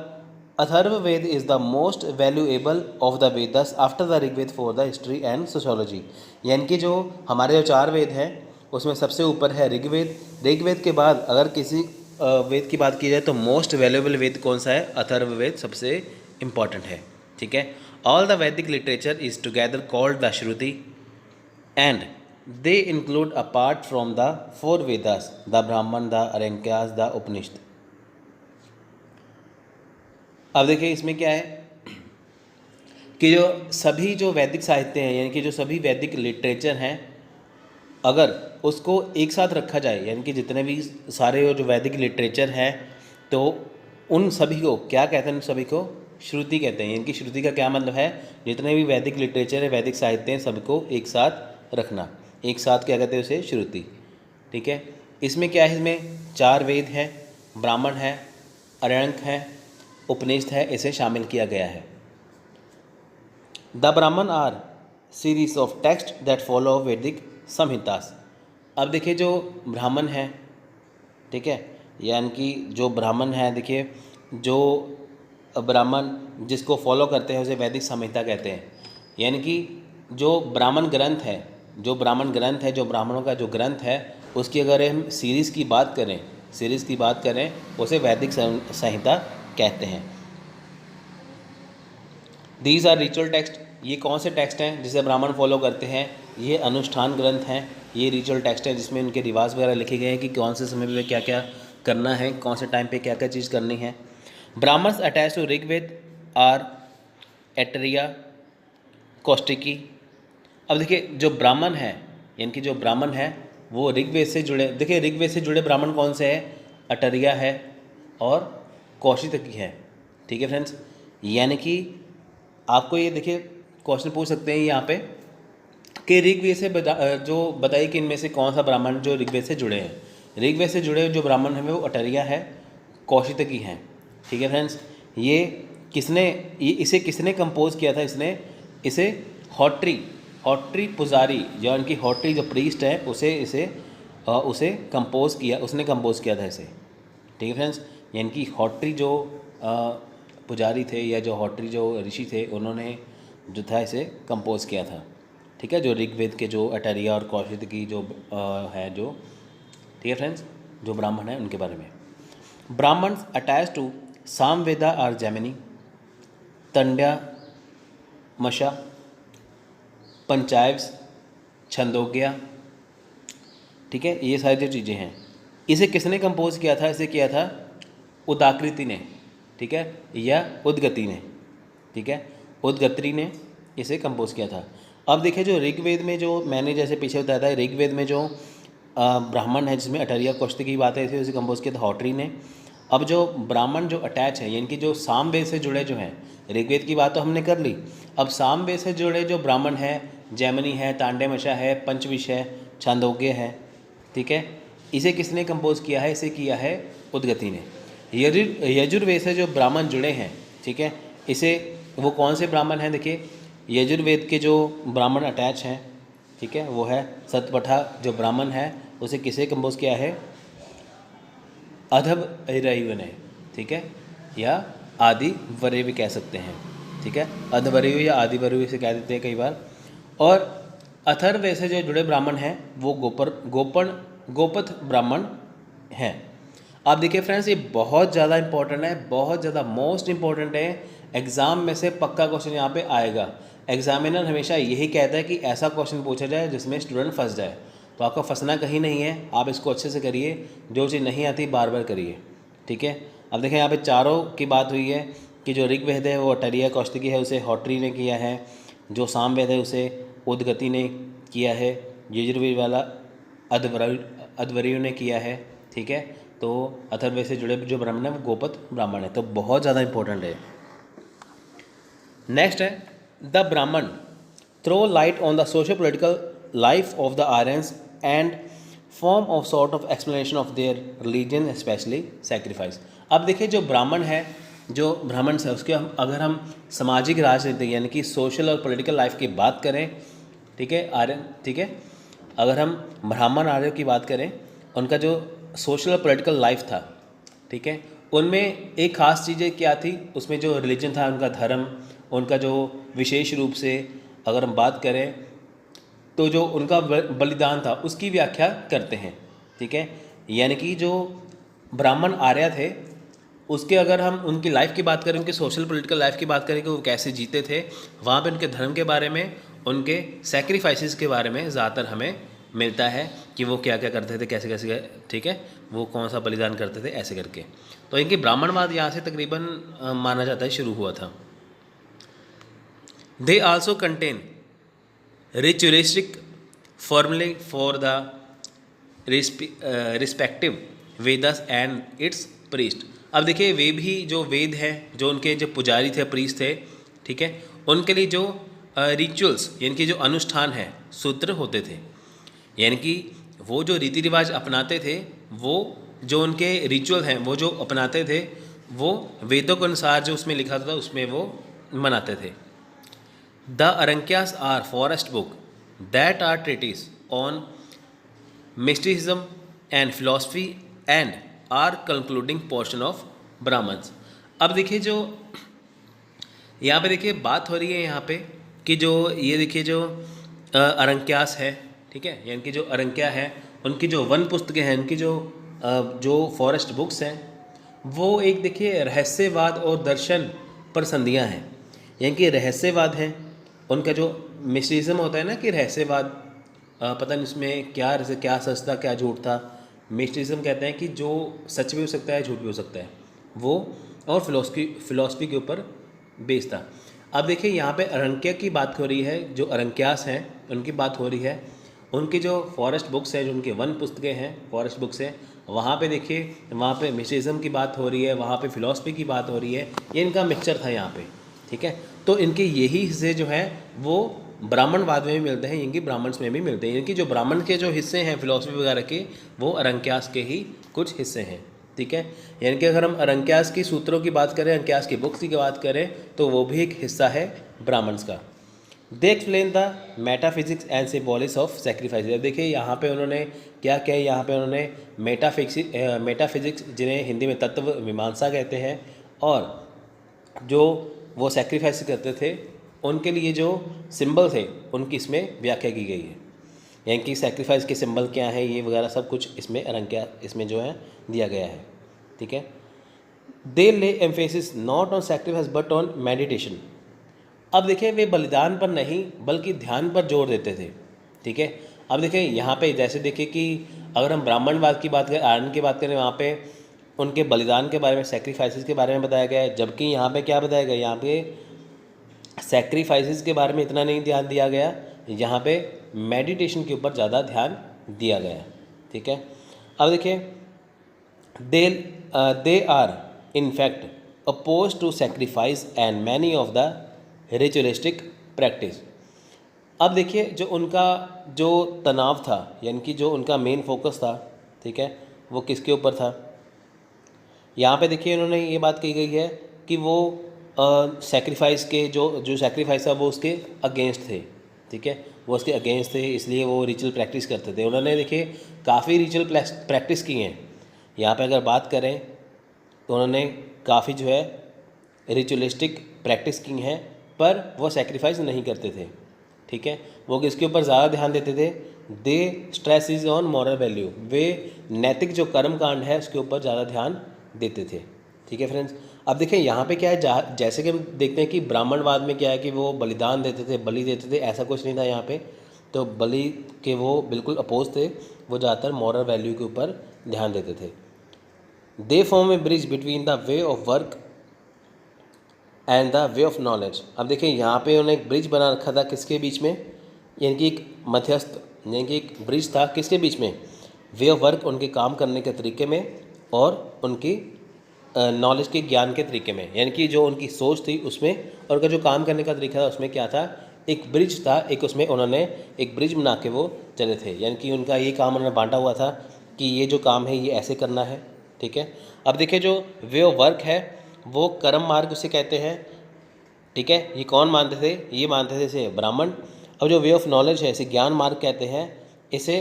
Atharvaveda is the most valuable of the Vedas after the Rigveda for the history and sociology. यानी कि जो हमारे जो 4 वेद हैं उसमें सबसे ऊपर है ऋग्वेद। ऋग्वेद के बाद अगर किसी वेद की बात की जाए तो मोस्ट वैल्यूएबल वेद कौन सा है, अथर्ववेद सबसे इम्पॉर्टेंट है, ठीक है। ऑल द वैदिक literature is together called the Shruti and they include apart from the 4 Vedas, the Brahman, the Arankyas, the Upanishad। अब देखिए इसमें क्या है कि जो सभी जो वैदिक साहित्य हैं, यानी कि जो सभी वैदिक लिटरेचर हैं, अगर उसको एक साथ रखा जाए, यानी कि जितने भी सारे जो वैदिक लिटरेचर हैं, तो उन सभी को क्या कहते हैं, उन सभी को श्रुति कहते हैं। यानी कि श्रुति का क्या मतलब है, जितने भी वैदिक लिटरेचर है, वैदिक साहित्य हैं, सबको एक साथ रखना, एक साथ क्या कहते हैं उसे, श्रुति, ठीक है। इसमें क्या है, इसमें 4 वेद हैं, ब्राह्मण है, अरण्यक है, उपनिषद है, इसे शामिल किया गया है। द ब्राह्मण R series of text that follow वैदिक संहितास। अब देखिए जो ब्राह्मण है, ठीक है, यानी कि जो ब्राह्मण है, देखिए जो ब्राह्मण जिसको फॉलो करते हैं उसे वैदिक संहिता कहते हैं। यानी कि जो ब्राह्मण ग्रंथ है, जो ब्राह्मणों का जो ग्रंथ है, उसकी अगर हम सीरीज़ की बात करें उसे वैदिक संहिता कहते हैं। These are ritual text. ये कौन से टेक्स्ट हैं जिसे ब्राह्मण फॉलो करते हैं, ये अनुष्ठान ग्रंथ हैं, ये रिचुअल टेक्स्ट हैं जिसमें उनके रिवाज वगैरह लिखे गए हैं कि कौन से समय में क्या क्या करना है, कौन से टाइम पे क्या क्या चीज़ करनी है। Brahmanas attach to Rigveda are Aitareya Kaushitaki. अब देखिए जो ब्राह्मण है, यानी कि जो ब्राह्मण है वो ऋग्वेद से जुड़े, देखिए ऋग्वेद से जुड़े ब्राह्मण कौन से हैं, अटरिया है और कौशिकी है, ठीक है फ्रेंड्स। यानी कि आपको ये देखिए क्वेश्चन पूछ सकते हैं यहाँ पे कि ऋग्वेद से जो बताइए कि इनमें से कौन सा ब्राह्मण जो ऋग्वेद से जुड़े हैं। ऋग्वेद से जुड़े जो ब्राह्मण हैं वो अटरिया है, कौशिकी हैं, ठीक है फ्रेंड्स। इसे किसने कंपोज किया था, इसे हॉट्री पुजारी, जो इनकी हॉट्री जो प्रीस्ट है उसने कंपोज किया था इसे, ठीक है फ्रेंड्स। यानी कि हॉट्री जो पुजारी थे या जो हॉट्री जो ऋषि थे, उन्होंने जो था इसे कंपोज किया था, ठीक है, जो ऋग्वेद के जो अटरिया और कौशिकी जो है जो, ठीक है फ्रेंड्स, जो ब्राह्मण है उनके बारे में। ब्राह्मण्स अटैच टू सामवेदा और जैमिनी, तंड्या मशा, पंचायव्स, छंदोग्या, ठीक है, ये सारी जो चीज़ें हैं। इसे किसने कंपोज किया था? इसे किया था उदाकृति ने, ठीक है, या उदगति ने, ठीक है, उदगत्री ने इसे कंपोज किया था। अब देखिए जो ऋग्वेद में, जो मैंने जैसे पीछे बताया था, ऋग्वेद में जो ब्राह्मण है जिसमें अटरिया कौशिकी की बात है, इसे कंपोज किया था हॉटरी ने। अब जो ब्राह्मण जो अटैच है, यानी कि जो सामवेद से जुड़े जो हैं, ऋग्वेद की बात तो हमने कर ली, अब सामवेद से जुड़े जो ब्राह्मण है, जैमिनी है, तांड्यमशा है, पंचविश है, छांदोग्य है, ठीक है, इसे किसने कंपोज किया है? इसे किया है उदगति ने। यजुर्वेद से जो ब्राह्मण जुड़े हैं, ठीक है, इसे वो कौन से ब्राह्मण हैं? देखिए यजुर्वेद के जो ब्राह्मण अटैच हैं, ठीक है, वो है सतपथा जो ब्राह्मण है, उसे किसे कंपोज किया है? अधवरयु ने, ठीक है, या आदिवरयु भी कह सकते हैं, ठीक है, अधवरयु या आदिवरयु से कह देते हैं कई बार। और अथर्व से जो जुड़े ब्राह्मण हैं वो गोपथ ब्राह्मण हैं। आप देखिए फ्रेंड्स, ये बहुत ज़्यादा इंपॉर्टेंट है, बहुत ज़्यादा मोस्ट इंपॉर्टेंट है, एग्ज़ाम में से पक्का क्वेश्चन यहाँ पे आएगा। एग्जामिनर हमेशा यही कहता है कि ऐसा क्वेश्चन पूछा जाए जिसमें स्टूडेंट फंस जाए, तो आपका फंसना कहीं नहीं है, आप इसको अच्छे से करिए, जो चीज़ नहीं आती बार बार करिए, ठीक है। अब देखें यहाँ पे चारों की बात हुई है कि जो ऋग्वेद है वो अटरिया कौशिकी है, उसे हॉटरी ने किया है, जो सामवेद है उसे उदगति ने किया है, यजुर्वेद वाला अध्वर्यु ने किया है, ठीक है, तो अथर्ववेद से जुड़े जो ब्राह्मण है वो गोपथ ब्राह्मण है, तो बहुत ज़्यादा इंपॉर्टेंट है। नेक्स्ट है the Brahmana throw light on the social political life of the Aryans and form of sort of explanation of their religion specially sacrifice. अब देखिए जो ब्राह्मण है, जो ब्राह्मण है उसके अगर हम सामाजिक राजनीति यानी कि सोशल और पॉलिटिकल लाइफ की बात करें, ठीक है, आर्यन, ठीक है, अगर हम ब्राह्मण आर्य की बात करें, उनका जो सोशल और पॉलिटिकल लाइफ था, ठीक है, उनमें एक ख़ास चीज़ें क्या थी, उसमें जो रिलीजन था, उनका धर्म, उनका जो विशेष रूप से अगर हम बात करें तो जो उनका बलिदान था उसकी व्याख्या करते हैं, ठीक है। यानी कि जो ब्राह्मण आर्य थे उसके अगर हम उनकी लाइफ की बात करें, उनके सोशल पॉलिटिकल लाइफ की बात करें कि वो कैसे जीते थे, वहाँ पे उनके धर्म के बारे में, उनके सैक्रिफाइसेस के बारे में ज़्यादातर हमें मिलता है कि वो क्या क्या करते थे, कैसे कैसे, ठीक है, वो कौन सा बलिदान करते थे, ऐसे करके। तो इनकी ब्राह्मणवाद यहाँ से तकरीबन माना जाता है शुरू हुआ था। दे आल्सो कंटेन रिचुअलिस्टिक फॉर्मूले for the respective Vedas and it's priest. अब देखिए वे भी जो वेद है, जो उनके जो पुजारी थे, प्रीस्ट थे, ठीक है, उनके लिए जो रिचुअल्स यानी कि जो अनुष्ठान है, सूत्र होते थे, यानी कि वो जो रीति रिवाज अपनाते थे, वो जो उनके रिचुअल हैं वो जो अपनाते थे, वो वेदों के अनुसार जो उसमें लिखा था उसमें वो मनाते थे। The Aranyakas are forest book that are treatise on mysticism and philosophy and are concluding portion of Brahmanas. अब देखिए जो यहाँ पे देखिए बात हो रही है यहाँ पे कि जो ये देखिए जो अरंक्यास है, ठीक है, यानी कि जो अरंक्या है, उनकी जो वन पुस्तकें हैं, उनकी जो फॉरेस्ट बुक्स हैं, वो एक देखिए रहस्यवाद और दर्शन पर संधियाँ हैं, यानी कि रहस्यवाद है, उनका जो मिस्टिसिज्म होता है ना कि रहस्यवाद, पता नहीं उसमें क्या सच था क्या झूठ था, मिस्टिसिज्म कहते हैं कि जो सच भी हो सकता है झूठ भी हो सकता है, वो, और फिलॉसफी के ऊपर बेस था। अब देखिए यहाँ पे अरंक्या की बात हो रही है, जो अरंक्यास हैं उनकी बात हो रही है, उनकी जो फॉरेस्ट बुक्स हैं, जो उनकी वन पुस्तकें हैं, फॉरेस्ट बुक्स हैं, वहाँ पे देखिए वहाँ पे मिस्टिसिज्म की बात हो रही है, वहाँ पे फिलॉसफी की बात हो रही है, ये इनका मिक्सचर था यहाँ पे, ठीक है। तो इनके यही हिस्से जो हैं वो ब्राह्मणवाद में भी मिलते हैं, इनकी ब्राह्मण्स में भी मिलते हैं, इनकी जो ब्राह्मण के जो हिस्से हैं फिलॉसफी वगैरह के, वो अरंक्यास के ही कुछ हिस्से हैं, ठीक है। यानी कि अगर हम अरंक्यास की सूत्रों की बात करें, अरंक्यास की बुक्स की बात करें, तो वो भी एक हिस्सा है ब्राह्मण्स का। They explain the metaphysics and symbolics of sacrifice. अब देखिए यहाँ पे उन्होंने क्या किया, यहाँ पे उन्होंने मेटाफिजिक्स जिन्हें हिंदी में तत्व मीमांसा कहते हैं, और जो वो सेक्रीफाइस करते थे उनके लिए जो सिंबल थे उनकी इसमें व्याख्या की गई है, यानी कि सेक्रीफाइस के सिंबल क्या हैं, ये वगैरह सब कुछ इसमें अरंक्या इसमें जो है दिया गया है, ठीक है। दे ले emphasis not on sacrifice but on meditation. अब देखिए वे बलिदान पर नहीं बल्कि ध्यान पर जोर देते थे, ठीक है। अब देखिए यहाँ पे जैसे देखिए कि अगर हम ब्राह्मणवाद की बात करें, आर्यन की बात करें, वहाँ पे उनके बलिदान के बारे में, सेक्रीफाइसेस के बारे में बताया गया है, जबकि यहाँ पे क्या बताया गया, यहाँ पे सेक्रीफाइसेस के बारे में इतना नहीं ध्यान दिया गया, यहाँ पे मेडिटेशन के ऊपर ज़्यादा ध्यान दिया गया, ठीक है। अब देखिए they are in fact oppose to sacrifice and many of the ritualistic practice. अब देखिए जो उनका जो तनाव था, यानी कि जो उनका मेन फोकस था, ठीक है, वो किसके ऊपर था। यहाँ पे देखिए इन्होंने ये बात कही गई है कि वो सेक्रीफाइस के जो सेक्रीफाइस था वो उसके अगेंस्ट थे, ठीक है, वो उसके अगेंस्ट थे, इसलिए वो रिचुअल प्रैक्टिस करते थे। उन्होंने देखिए काफ़ी रिचुअल प्रैक्टिस की हैं। यहाँ पे अगर बात करें तो उन्होंने काफ़ी जो है रिचुअलिस्टिक प्रैक्टिस की हैं, पर वो सेक्रीफाइस नहीं करते थे, ठीक है। वो किसके ऊपर ज़्यादा ध्यान देते थे, they stress is on moral value, वे नैतिक जो कर्म कांड है उसके ऊपर ज़्यादा ध्यान देते थे, ठीक है फ्रेंड्स। अब देखिए यहाँ पे क्या है, जैसे कि हम देखते हैं कि ब्राह्मणवाद में क्या है कि वो बलिदान देते थे, बलि देते थे, ऐसा कुछ नहीं था यहाँ पे। तो बलि के वो बिल्कुल अपोज थे, वो ज़्यादातर मॉरल वैल्यू के ऊपर ध्यान देते थे। They form A bridge between the way of work and the way of knowledge. अब देखिए यहाँ पे उन्होंने एक ब्रिज बना रखा था किसके बीच में, यानी कि एक मध्यस्थ, यानी कि एक ब्रिज था किसके बीच में, वे ऑफ वर्क उनके काम करने के तरीके में और उनकी नॉलेज के ज्ञान के तरीके में, यानी कि जो उनकी सोच थी उसमें और उनका जो काम करने का तरीका था उसमें क्या था, एक ब्रिज था, एक उसमें उन्होंने एक ब्रिज बना के वो चले थे, यानी कि उनका ये काम उन्होंने बांटा हुआ था कि ये जो काम है ये ऐसे करना है, ठीक है। अब देखिए जो वे ऑफ वर्क है वो कर्म मार्ग उसे कहते हैं, ठीक है, ये कौन मानते थे, ये मानते थे इसे ब्राह्मण। अब जो वे ऑफ नॉलेज है इसे ज्ञान मार्ग कहते हैं, इसे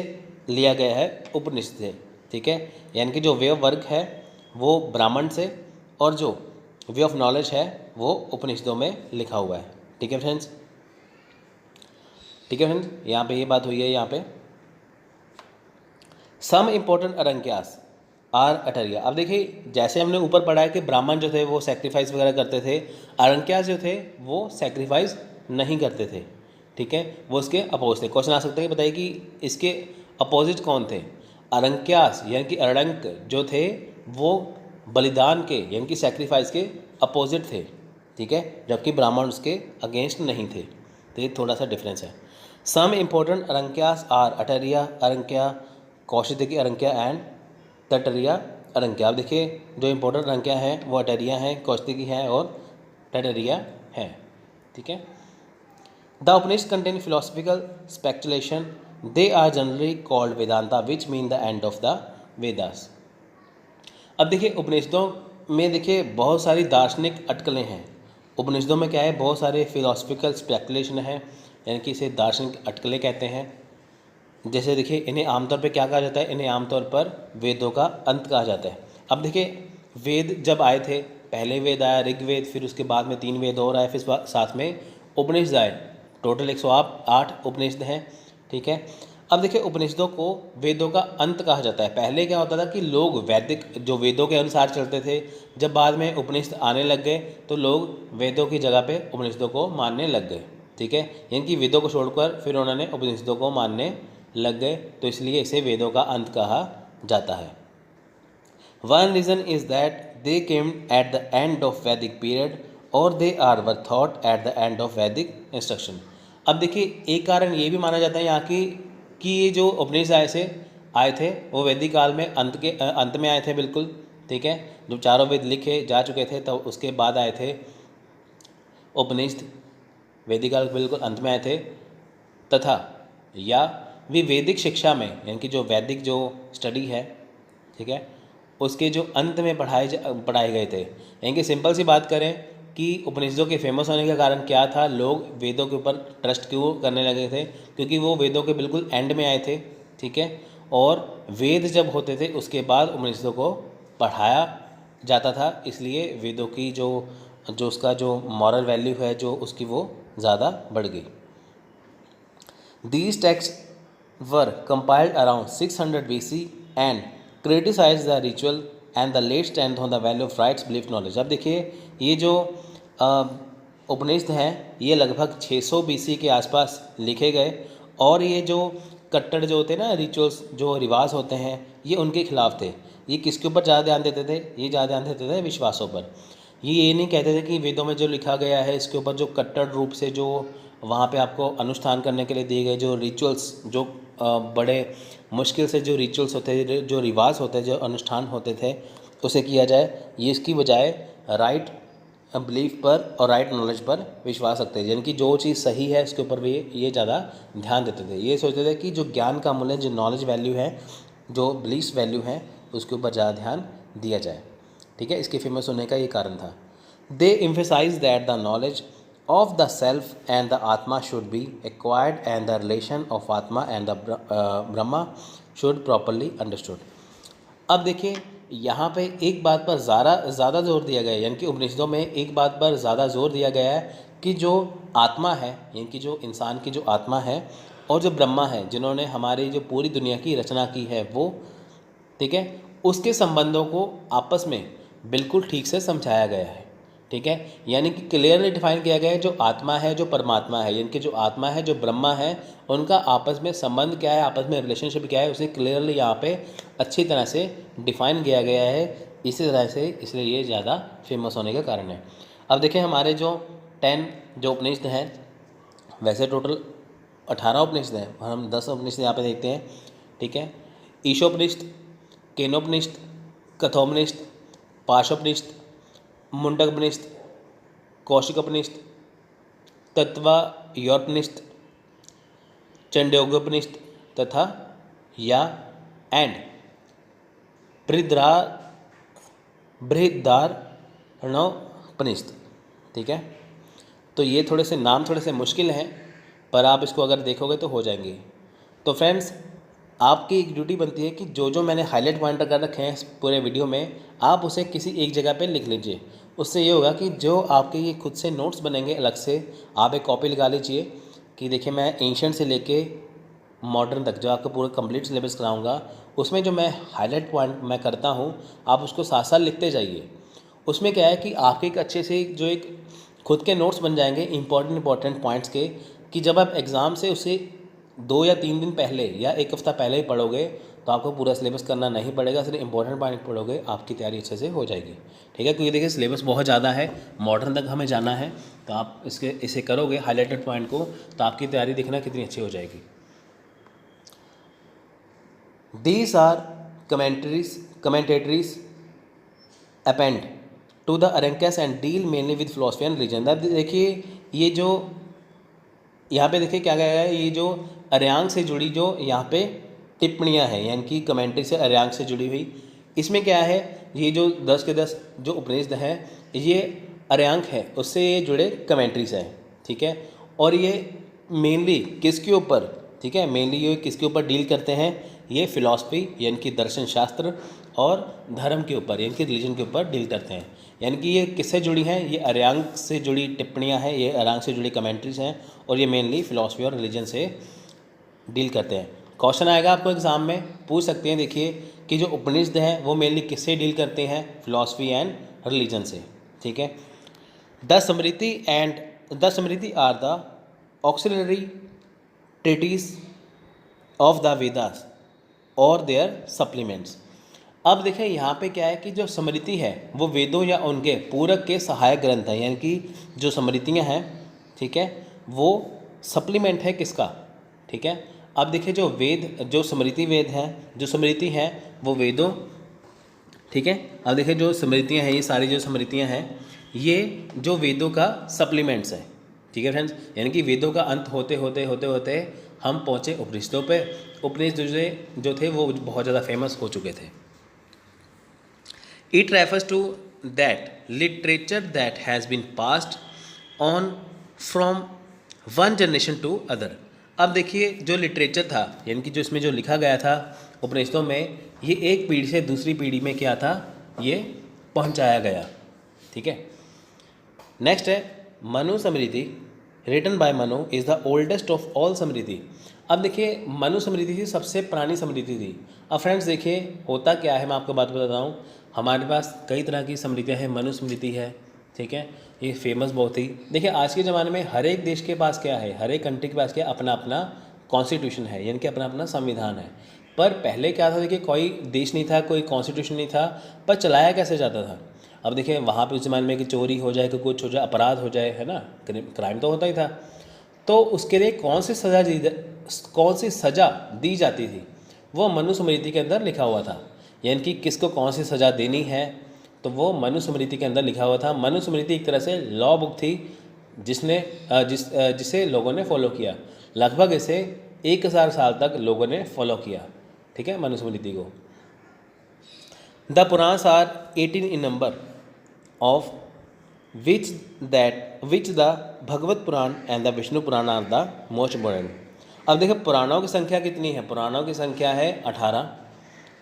लिया गया है उपनिषद से, ठीक है। यानी कि जो वे ऑफ वर्क है वो ब्राह्मण से और जो वे ऑफ नॉलेज है वो उपनिषदों में लिखा हुआ है, ठीक है फ्रेंड्स, ठीक है फ्रेंड्स। यहाँ पे ये बात हुई है। यहाँ पे सम इम्पोर्टेंट अरंक्यास आर अटरिया। अब देखिए जैसे हमने ऊपर पढ़ा है कि ब्राह्मण जो थे वो सेक्रीफाइस वगैरह करते थे, अरंक्यास जो थे वो सेक्रीफाइस नहीं करते थे, ठीक है, वो उसके अपोज थे। क्वेश्चन आ सकता है कि बताइए कि इसके अपोजिट कौन थे। अरंक्यास यानी कि अरंक जो थे वो बलिदान के यानी कि सेक्रीफाइस के अपोजिट थे, ठीक है, जबकि ब्राह्मण उसके अगेंस्ट नहीं थे। तो ये थोड़ा सा डिफरेंस है। Some important अरंक्यास are Atariya अरंक्या, Kaushiki अरंक्या and तटरिया अरंक्या। अब देखिए जो इम्पोर्टेंट अरंक्या हैं वो अटरिया हैं, कौशिकी हैं और तटरिया हैं, ठीक है। The Upanishad contain philosophical speculation, they are generally called Vedanta which mean the end of the Vedas. अब देखिए उपनिषदों में देखिए बहुत सारी दार्शनिक अटकलें हैं। उपनिषदों में क्या है, बहुत सारे फिलोसफिकल स्पेकुलेशन है, यानी कि इसे दार्शनिक अटकलें कहते हैं। जैसे देखिए इन्हें आमतौर पे क्या कहा जाता है, इन्हें आमतौर पर वेदों का अंत कहा जाता है। अब देखिए वेद जब आए थे, पहले वेद आया ऋग्वेद, फिर उसके बाद में 3 वेद और आए, फिर साथ में उपनिषद आए। टोटल 108 उपनिषद हैं, ठीक है। अब देखिए उपनिषदों को वेदों का अंत कहा जाता है। पहले क्या होता था कि लोग वैदिक जो वेदों के अनुसार चलते थे, जब बाद में उपनिषद आने लग गए तो लोग वेदों की जगह पे उपनिषदों को मानने लग गए, ठीक है, यानी कि वेदों को छोड़कर फिर उन्होंने उपनिषदों को मानने लग गए, तो इसलिए इसे वेदों का अंत कहा जाता है। One reason is that they came at the end of Vedic period और they are were thought at the end of Vedic instruction. अब देखिए एक कारण ये भी माना जाता है यहाँ की कि ये जो उपनिषद आए थे वो वैदिक काल में अंत में आए थे, बिल्कुल, ठीक है। जब चारों वेद लिखे जा चुके थे तब उसके बाद आए थे उपनिषद, वैदिक काल बिल्कुल अंत में आए थे, तथा या भी वैदिक शिक्षा में यानी कि जो वैदिक जो स्टडी है, ठीक है, उसके जो अंत में पढ़ाए गए थे। यानी कि सिंपल सी बात करें कि उपनिषदों के फेमस होने का कारण क्या था, लोग वेदों के ऊपर ट्रस्ट क्यों करने लगे थे, क्योंकि वो वेदों के बिल्कुल एंड में आए थे, ठीक है, और वेद जब होते थे उसके बाद उपनिषदों को पढ़ाया जाता था, इसलिए वेदों की जो उसका जो मॉरल वैल्यू है जो उसकी वो ज़्यादा बढ़ गई। These texts were compiled around 600 BC and criticized the ritual and the late stand on the value of rites belief knowledge. अब देखिए ये जो उपनिषद हैं ये लगभग 600 BC के आसपास लिखे गए, और ये जो कट्टर जो होते हैं ना रिचुअल्स जो रिवाज होते हैं ये उनके खिलाफ थे। ये किसके ऊपर ज़्यादा ध्यान देते थे? ये ज़्यादा ध्यान देते थे विश्वासों पर। ये नहीं कहते थे कि वेदों में जो लिखा गया है इसके ऊपर जो कट्टर रूप से जो वहाँ पे आपको अनुष्ठान करने के लिए दिए गए जो रिचुअल्स, जो बड़े मुश्किल से जो रिचुअल्स होते थे, जो रिवाज होते थे, जो अनुष्ठान होते थे, उसे किया जाए, ये इसकी बजाय राइट बिलीफ पर और राइट नॉलेज पर विश्वास रखते थे। यानी कि जो चीज़ सही है उसके ऊपर भी ये ज़्यादा ध्यान देते थे। ये सोचते थे कि जो ज्ञान का मूल्य, जो नॉलेज वैल्यू है, जो बिलीफ वैल्यू है, उसके ऊपर ज़्यादा ध्यान दिया जाए। ठीक है, इसके फेमस होने का ये कारण था। They emphasise that the knowledge of the self and the atma should be acquired and the relation of atma and the brahma should properly understood। अब देखिए यहाँ पे एक बात पर ज़्यादा जोर दिया गया है, यानी कि उपनिषदों में एक बात पर ज़्यादा जोर दिया गया है कि जो आत्मा है, यानी कि जो इंसान की जो आत्मा है, और जो ब्रह्मा है जिन्होंने हमारी जो पूरी दुनिया की रचना की है वो, ठीक है, उसके संबंधों को आपस में बिल्कुल ठीक से समझाया गया है। ठीक है, यानी कि क्लियरली डिफाइन किया गया है जो आत्मा है, जो परमात्मा है, यानी कि जो आत्मा है, जो ब्रह्मा है, उनका आपस में संबंध क्या है, आपस में रिलेशनशिप क्या है, उसे क्लियरली यहाँ पे अच्छी तरह से डिफाइन किया गया है। इसी तरह से इसलिए ये ज़्यादा फेमस होने का कारण है। अब देखिए हमारे जो 10 जो उपनिषद हैं, वैसे टोटल 18 उपनिषद हैं, हम 10 उपनिषद यहाँ पे देखते हैं। ठीक है, ईशोपनिषद, केनोपनिषद, कठोपनिषद, पाशोपनिषद, मुंडकोपनिषद, कौशिकोपनिषद, तत्त्वयोपनिषद, छांदोग्योपनिषद तथा या एंड बृहदारण्यकोपनिषद। ठीक है, तो ये थोड़े से नाम थोड़े से मुश्किल हैं, पर आप इसको अगर देखोगे तो हो जाएंगे। तो फ्रेंड्स, आपकी एक ड्यूटी बनती है कि जो मैंने हाईलाइट पॉइंट कर रखे हैं इस पूरे वीडियो में, आप उसे किसी एक जगह पे लिख लीजिए। उससे ये होगा कि जो आपके ये खुद से नोट्स बनेंगे अलग से, आप एक कॉपी लगा लीजिए कि देखिए मैं एंशिएंट से लेके मॉडर्न तक जो आपको पूरा कंप्लीट सिलेबस कराऊंगा, उसमें जो मैं हाईलाइट पॉइंट मैं करता हूँ आप उसको साथ साथ लिखते जाइए। उसमें क्या है कि आपके एक अच्छे से जो एक खुद के नोट्स बन जाएंगे इंपॉर्टेंट पॉइंट्स के, कि जब आप एग्ज़ाम से उसे 2 या 3 दिन पहले या 1 हफ्ता पहले ही पढ़ोगे तो आपको पूरा सिलेबस करना नहीं पड़ेगा, सिर्फ इंपॉर्टेंट पॉइंट पढ़ोगे, आपकी तैयारी अच्छे से हो जाएगी। ठीक है, क्योंकि देखिए सिलेबस बहुत ज़्यादा है, मॉडर्न तक हमें जाना है, तो आप इसे करोगे हाईलाइटेड पॉइंट को, तो आपकी तैयारी देखना कितनी अच्छी हो जाएगी। These are commentaries append to the Arenques and deal mainly with philosophy and religion। अब देखिए ये जो यहाँ पे देखिए क्या गया है, ये जो अर्यांक से जुड़ी जो यहाँ पे टिप्पणियाँ हैं, यानी कि कमेंट्री से अर्यांक से जुड़ी हुई, इसमें क्या है, ये जो 10 के 10 जो उपनिषद हैं ये अर्यांक है, उससे ये जुड़े कमेंट्रीज हैं। ठीक है, और ये मेनली किसके ऊपर, ठीक है, मेनली ये किसके ऊपर डील करते हैं, ये फिलॉसफी यानी कि दर्शन शास्त्र और धर्म के ऊपर यानी कि रिलीजन के ऊपर डील करते हैं। यानी कि ये किससे जुड़ी हैं, ये अर्यांक से जुड़ी टिप्पणियां हैं, ये अर्यांक से जुड़ी कमेंट्रीज हैं, और ये मेनली फिलॉसफी और रिलीजन से डील करते हैं। क्वेश्चन आएगा आपको एग्जाम में, पूछ सकते हैं, देखिए कि जो उपनिषद हैं वो मेनली किससे डील करते हैं, फिलॉसफी एंड रिलीजन से। ठीक है, the Smriti are the auxiliary treatise of the Vedas और देयर सप्लीमेंट्स। अब देखिए यहाँ पे क्या है कि जो स्मृति है वो वेदों या उनके पूरक के सहायक ग्रंथ हैं, यानी कि जो स्मृतियाँ हैं, ठीक है, वो सप्लीमेंट है किसका। ठीक है, अब देखिए जो वेद, जो स्मृति वेद हैं, जो स्मृति हैं वो वेदों, ठीक है, अब देखिए जो स्मृतियाँ हैं, ये सारी जो स्मृतियाँ हैं ये जो वेदों का सप्लीमेंट्स हैं। ठीक है फ्रेंड्स, यानी कि वेदों का अंत होते होते हम पहुँचे उपनिषदों पे। उपनिषद जो थे वो बहुत ज़्यादा फेमस हो चुके थे। It refers to that literature that has been passed on from one generation to other. अब देखिए जो लिटरेचर था, यानी कि जो इसमें जो लिखा गया था उपनिषदों में, ये एक पीढ़ी से दूसरी पीढ़ी में क्या था, ये पहुंचाया गया। ठीक है, नेक्स्ट है Manusmriti written by Manu is the oldest of all Smriti. अब देखिए मनु स्मृति थी सबसे पुरानी स्मृति थी। अब फ्रेंड्स देखिए होता क्या है, मैं आपको बात बताता हूँ। हमारे पास कई तरह की स्मृतियाँ हैं, मनु स्मृति है, ठीक है, ये फेमस बहुत ही। देखिए आज के ज़माने में हर एक देश के पास क्या है, हर एक कंट्री के पास क्या अपना अपना कॉन्स्टिट्यूशन है, यानी कि अपना अपना संविधान है। पर पहले क्या था, देखिए कोई देश नहीं था, कोई कॉन्स्टिट्यूशन नहीं था, पर चलाया कैसे जाता था। अब देखिए वहाँ पे उस ज़माने में कि चोरी हो जाए, कि कुछ हो जाए, अपराध हो जाए, है ना, क्राइम तो होता ही था। तो उसके लिए कौन सी सज़ा दी जाती थी, वो मनुस्मृति के अंदर लिखा हुआ था। यानी कि किसको कौन सी सज़ा देनी है, तो वो मनुस्मृति के अंदर लिखा हुआ था। मनुस्मृति एक तरह से लॉ बुक थी जिसे लोगों ने फॉलो किया। लगभग इसे 1000 साल तक लोगों ने फॉलो किया, ठीक है, मनुस्मृति को। The Puranas are 18 in number, of which the Bhagavata Purana and the Vishnu Purana are the most important. अब देखिए पुराणों की संख्या कितनी है, पुराणों की संख्या है 18,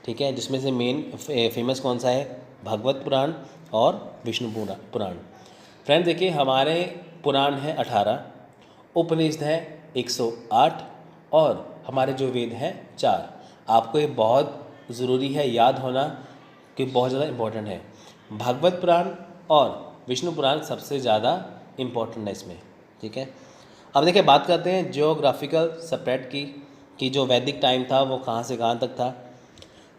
ठीक है, जिसमें से मेन फेमस कौन सा है, भगवत पुराण और विष्णु पुराण। फ्रेंड्स देखिए हमारे पुराण है 18, उपनिषद है 108 और हमारे जो वेद हैं 4। आपको ये बहुत ज़रूरी है याद होना कि बहुत ज़्यादा इम्पोर्टेंट है। भागवत पुराण और विष्णु पुराण सबसे ज़्यादा इम्पोर्टेंट है इसमें, ठीक है। अब देखिए बात करते हैं जियोग्राफिकल स्प्रेड की कि जो वैदिक टाइम था वो कहाँ से कहाँ तक था।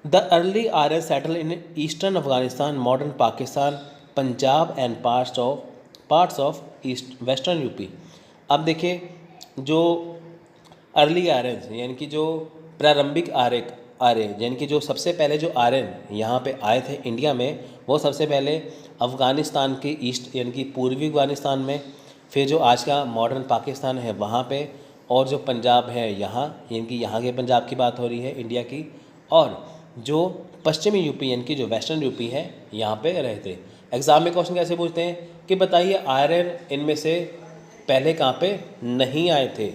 The early Aryan settle in eastern Afghanistan, modern Pakistan, Punjab and parts of east western UP. अब देखिए जो अर्ली आर्यन यानी कि जो प्रारंभिक आर्य यानी कि जो सबसे पहले जो आर्यन यहाँ पे आए थे इंडिया में, वो सबसे पहले अफ़गानिस्तान के ईस्ट यानी कि पूर्वी अफ़गानिस्तान में, फिर जो आज का मॉडर्न पाकिस्तान है वहाँ पे, और जो पंजाब है यहाँ, यानी कि यहाँ के पंजाब की बात हो रही है इंडिया की, और जो पश्चिमी यूपी यानी कि जो वेस्टर्न यूपी है यहाँ पे रहते। एग्ज़ाम में क्वेश्चन कैसे पूछते हैं कि बताइए आर्यन इनमें से पहले कहाँ पे नहीं आए थे।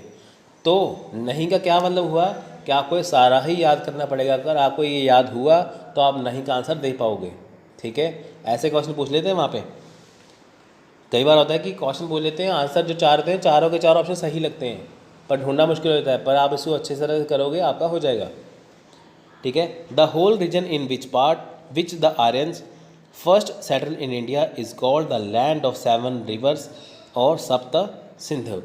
तो नहीं का क्या मतलब हुआ कि आपको ये सारा ही याद करना पड़ेगा। अगर आपको ये याद हुआ तो आप नहीं का आंसर दे पाओगे, ठीक है। ऐसे क्वेश्चन पूछ लेते हैं वहाँ पे। कई बार होता है कि क्वेश्चन पूछ लेते हैं, आंसर जो 4 होते हैं, चारों के 4 ऑप्शन सही लगते हैं, पर ढूंढना मुश्किल होता है। पर आप इसको अच्छे तरह से करोगे आपका हो जाएगा, ठीक है। The whole region in which the Aryans first settle in India is called the land of 7 rivers और सप्त सिंधु।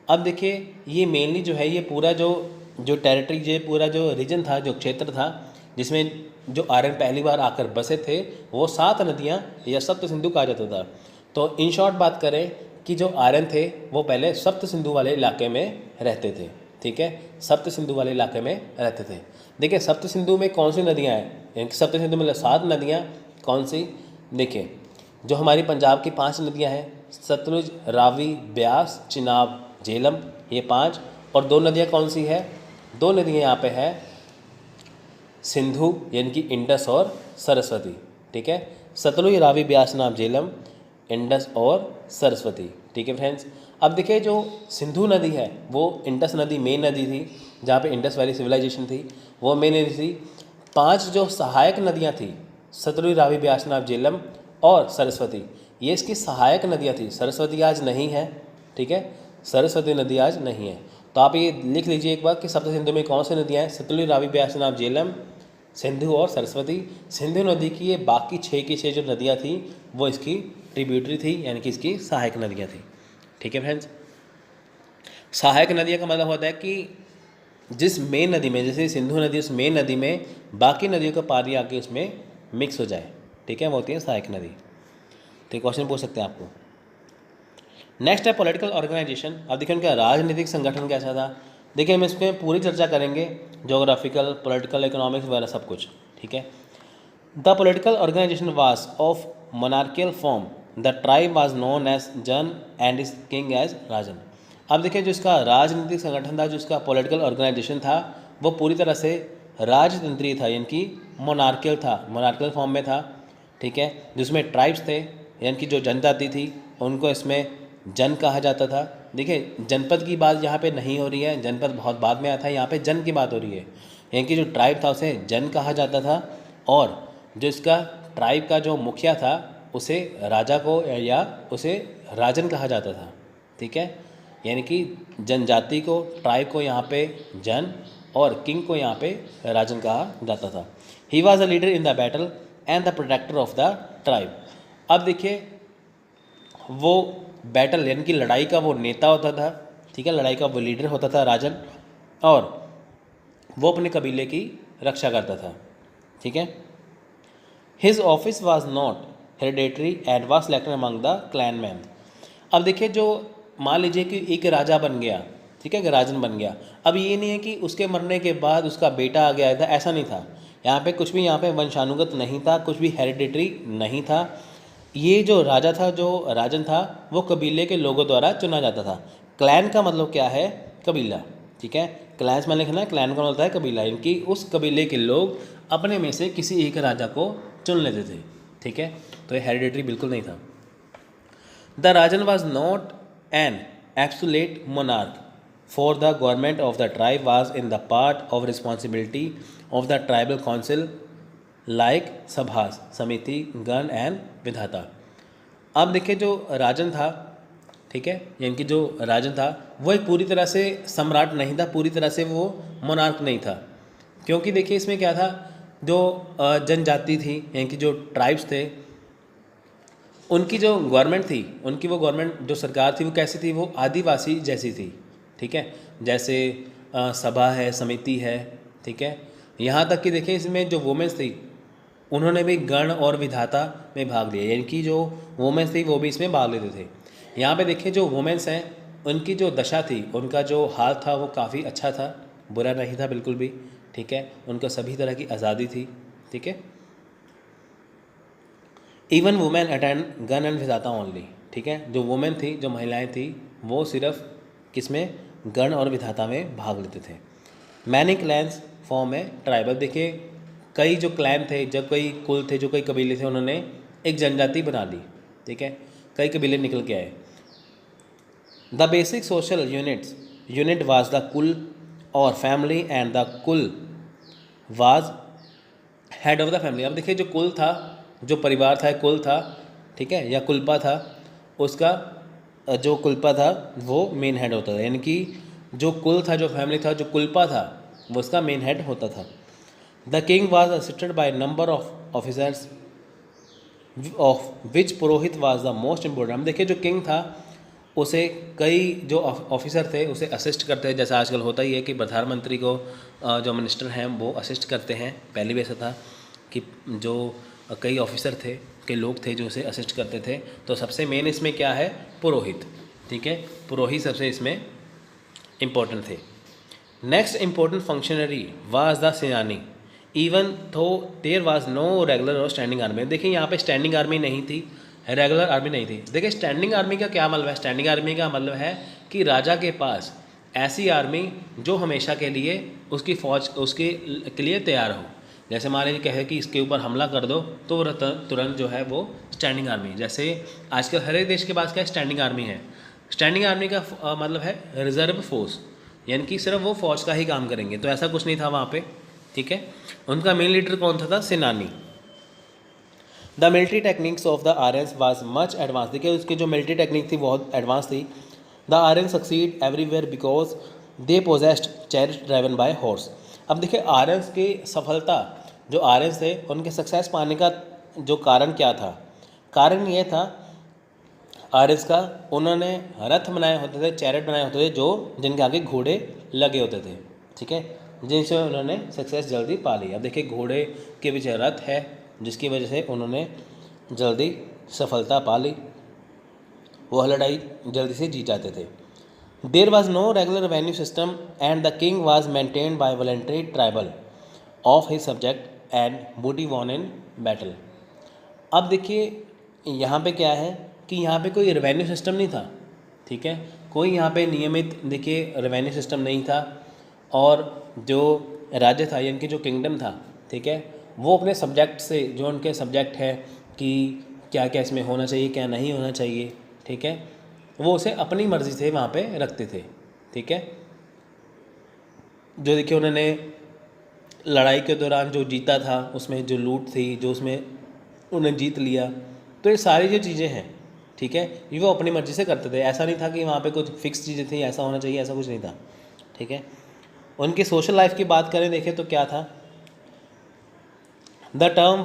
अब देखिए ये मेनली जो है ये पूरा जो टेरिटरी, ये पूरा जो रीजन था, जो क्षेत्र था जिसमें जो आर्यन पहली बार आकर बसे थे, वो 7 नदियाँ या सप्त सिंधु कहा जाता था। तो इन शॉर्ट बात करें कि जो आर्यन थे वो पहले सप्त सिंधु वाले इलाके में रहते थे, ठीक है, सप्त सिंधु वाले इलाके में रहते थे। देखिए सप्त सिंधु में कौन सी नदियाँ हैं, यानी कि सप्त सिंधु में 7 नदियाँ कौन सी। देखिए जो हमारी पंजाब की 5 नदियाँ हैं, सतलुज, रावी, ब्यास, चिनाब, झेलम, ये 5। और 2 नदियाँ कौन सी है, 2 नदियाँ यहाँ पे है सिंधु यानी कि इंडस और सरस्वती, ठीक है। सतलुज, रावी, ब्यास, चिनाब, झेलम, इंडस और सरस्वती, ठीक है फ्रेंड्स। अब देखिए जो सिंधु नदी है वो इंडस नदी मेन नदी थी, जहाँ पे इंडस वैली सिविलाइजेशन थी वो मेन नदी थी। 5 जो सहायक नदियाँ थी, सतलुज, रावी, ब्यास, चिनाब, झेलम और सरस्वती, ये इसकी सहायक नदियाँ थी। सरस्वती आज नहीं है, ठीक है, सरस्वती नदी आज नहीं है। तो आप ये लिख लीजिए एक बार कि सप्त सिंधु में कौन सी नदियाँ हैं, सतलुज, रावी, ब्यास, चिनाब, झेलम, सिंधु और सरस्वती। सिंधु नदी की ये बाकी 6 की 6 जो नदियाँ थी वो इसकी ट्रिब्यूटरी थी, यानी कि इसकी सहायक नदियाँ थी, ठीक है फ्रेंड्स। सहायक नदियाँ का मतलब होता है कि जिस मेन नदी में, जैसे सिंधु नदी, उस मेन नदी में बाकी नदियों का पानी आके उसमें मिक्स हो जाए, ठीक है, वो होती है सहायक नदी। तो क्वेश्चन पूछ सकते हैं आपको। नेक्स्ट है पॉलिटिकल ऑर्गेनाइजेशन। अब देखिए उनका राजनीतिक संगठन कैसा था। देखिए हम इसमें पूरी चर्चा करेंगे, जोग्राफिकल, पॉलिटिकल, इकोनॉमिक्स वगैरह सब कुछ, ठीक है। The political organisation was of monarchial form, the tribe was known as jana and is king as rajan. अब देखिए जो इसका राजनीतिक संगठन था, जो इसका पॉलिटिकल ऑर्गेनाइजेशन था, वो पूरी तरह से राजतंत्रीय था, यानी कि मोनार्कियल था, मोनार्कियल फॉर्म में था, ठीक है। जिसमें ट्राइब्स थे यानी कि जो जनजाति थी उनको इसमें जन कहा जाता था। देखिए जनपद की बात यहाँ पे नहीं हो रही है, जनपद बहुत बाद में आता है, यहाँ पे जन की बात हो रही है। यानी कि जो ट्राइब था उसे जन कहा जाता था, और जो इसका ट्राइब का जो मुखिया था उसे राजा को या उसे राजन कहा जाता था, ठीक है। यानी कि जनजाति को, ट्राइब को यहाँ पे जन और किंग को यहाँ पे राजन कहा जाता था। He was a leader in the battle and the protector of the tribe. अब देखिए वो बैटल यानी कि लड़ाई का वो नेता होता था, ठीक है, लड़ाई का वो लीडर होता था राजन, और वो अपने कबीले की रक्षा करता था, ठीक है। His office was not hereditary and was selected among the clan man. अब देखिए जो मान लीजिए कि एक राजा बन गया, ठीक है, कि राजन बन गया, अब ये नहीं है कि उसके मरने के बाद उसका बेटा आ गया था, ऐसा नहीं था। यहाँ पे कुछ भी यहाँ पे वंशानुगत नहीं था, कुछ भी हेरिडेटरी नहीं था। ये जो राजा था, जो राजन था, वो कबीले के लोगों द्वारा चुना जाता था। क्लैन का मतलब क्या है? कबीला, ठीक है। क्लैंस में लिखना है, क्लैन का मतलब होता है कबीला, इनकी उस कबीले के लोग अपने में से किसी एक राजा को चुन लेते थे, ठीक है। तो ये हेरिडेटरी बिल्कुल नहीं था। The Rajan was not an absolute monarch for the government of the tribe was in the part of responsibility of the tribal council like Sabhas, Samiti, Gana and विधाता। अब देखिए जो राजन था, ठीक है, यानी कि जो राजन था वो एक पूरी तरह से सम्राट नहीं था, पूरी तरह से वो मोनार्क नहीं था, क्योंकि देखिए इसमें क्या था, जो जनजाति थी यानी कि जो ट्राइब्स थे, उनकी जो गवर्नमेंट थी, उनकी वो गवर्नमेंट जो सरकार थी वो कैसी थी? वो आदिवासी जैसी थी, ठीक है। जैसे सभा है, समिति है, ठीक है। यहाँ तक कि देखिए इसमें जो वुमेन्स थी उन्होंने भी गण और विधाता में भाग लिया, यानी कि जो वुमेन्स थी वो भी इसमें भाग लेते थे। यहाँ पे देखिए जो वुमेन्स हैं उनकी जो दशा थी, उनका जो हाल था वो काफ़ी अच्छा था, बुरा नहीं था बिल्कुल भी, ठीक है। उनका सभी तरह की आज़ादी थी, ठीक है। Even women attend gun and विधाता ओनली, ठीक है। जो वुमेन थी, जो महिलाएं थी, वो सिर्फ किसमें? गण और विधाता में भाग लेते थे। मैनी क्लैंस फॉर्म है ट्राइबल। देखिए कई जो क्लैन थे, जब कई कुल थे, जो कई कबीले थे, उन्होंने एक जनजाति बना ली, ठीक है। कई कबीले निकल के आए। The basic social unit was the कुल और फैमिली एंड द कुल was head of the family. अब देखिए जो कुल था, जो परिवार था, कुल था, ठीक है, या कुलपा था, उसका जो कुलपा था वो मेन हेड होता था, यानी कि जो कुल था, जो फैमिली था, जो कुलपा था, वो उसका मेन हेड होता था। The king was assisted by number of officers of which Purohit was the most important. देखिए जो किंग था उसे कई जो ऑफिसर थे उसे असिस्ट करते हैं, जैसा आजकल होता ही है कि प्रधानमंत्री को जो मिनिस्टर हैं वो असिस्ट करते हैं। पहले भी ऐसा था कि जो कई ऑफिसर थे, कई लोग थे जो उसे असिस्ट करते थे। तो सबसे मेन इसमें क्या है? पुरोहित, ठीक है। पुरोहित सबसे इसमें इम्पोर्टेंट थे। Next important functionary was the सेनानी, इवन थो देयर वाज नो रेगुलर और स्टैंडिंग आर्मी। देखिए यहाँ पे स्टैंडिंग आर्मी नहीं थी, रेगुलर आर्मी नहीं थी। देखिए स्टैंडिंग आर्मी का क्या मतलब है? स्टैंडिंग आर्मी का मतलब है कि राजा के पास ऐसी आर्मी जो हमेशा के लिए उसकी फौज उसके के लिए तैयार हो। जैसे मान लीजिए कहे कि इसके ऊपर हमला कर दो तो तुरंत जो है वो स्टैंडिंग आर्मी। जैसे आजकल हर एक देश के पास क्या है? स्टैंडिंग आर्मी है। स्टैंडिंग आर्मी का मतलब है रिजर्व फोर्स, यानी कि सिर्फ वो फौज का ही काम करेंगे। तो ऐसा कुछ नहीं था वहाँ पे, ठीक है। उनका मेन लीडर कौन था? सेनानी। The military techniques of the Aryans was much advance. देखिए उसकी जो मिलिट्री टेक्निक थी बहुत एडवांस थी। The Aryan succeed everywhere because they possessed chariot driven by horse. अब देखिए आर्यंस की सफलता, जो आर्यंस थे उनके सक्सेस पाने का जो कारण क्या था? कारण ये था आर्यंस का, उन्होंने रथ बनाए होते थे, चैरिट बनाए होते थे, जो जिनके आगे घोड़े लगे होते थे, ठीक है, जिनसे उन्होंने सक्सेस जल्दी पा ली। अब देखिए घोड़े के पीछे रथ है जिसकी वजह से उन्होंने जल्दी सफलता पा ली, वह लड़ाई जल्दी से जीत जाते थे। There was no regular revenue system and the king was maintained by voluntary tribal of his subject and booty won in battle. अब देखिए यहाँ पे क्या है कि यहाँ पे कोई रेवेन्यू सिस्टम नहीं था, ठीक है, कोई यहाँ पे नियमित देखिए रेवेन्यू सिस्टम नहीं था। और जो राज्य था यानी कि जो किंगडम था, ठीक है, वो अपने सब्जेक्ट से, जो उनके सब्जेक्ट है कि क्या क्या इसमें होना चाहिए, क्या नहीं होना चाहिए, ठीक है, वो उसे अपनी मर्ज़ी से वहाँ पे रखते थे, ठीक है। जो देखिए उन्होंने लड़ाई के दौरान जो जीता था उसमें जो लूट थी, जो उसमें उन्हें जीत लिया, तो ये सारी जो चीज़ें हैं, ठीक है, ये वो अपनी मर्जी से करते थे, ऐसा नहीं था कि वहाँ पे कुछ फिक्स चीज़ें थी, ऐसा होना चाहिए, ऐसा कुछ नहीं था, ठीक है। उनकी सोशल लाइफ की बात करें देखें तो क्या था, the term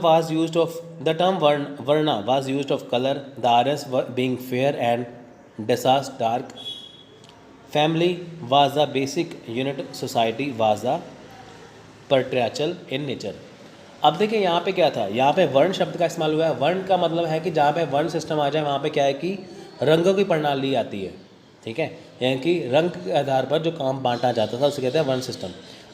varna was used of colour, the Aryans being fair and Dasas dark, family was the basic unit, society was the patriarchal in nature. अब देखिए यहाँ पे क्या था, यहाँ पे वर्ण शब्द का इस्तेमाल हुआ है। वर्ण का मतलब है कि जहाँ पे वर्ण सिस्टम आ जाए वहाँ पे क्या है कि रंगों की प्रणाली आती है, ठीक है, यानी कि रंग के आधार पर जो काम बांटा जाता था उसे कहते हैं वर्ण सिस्टम।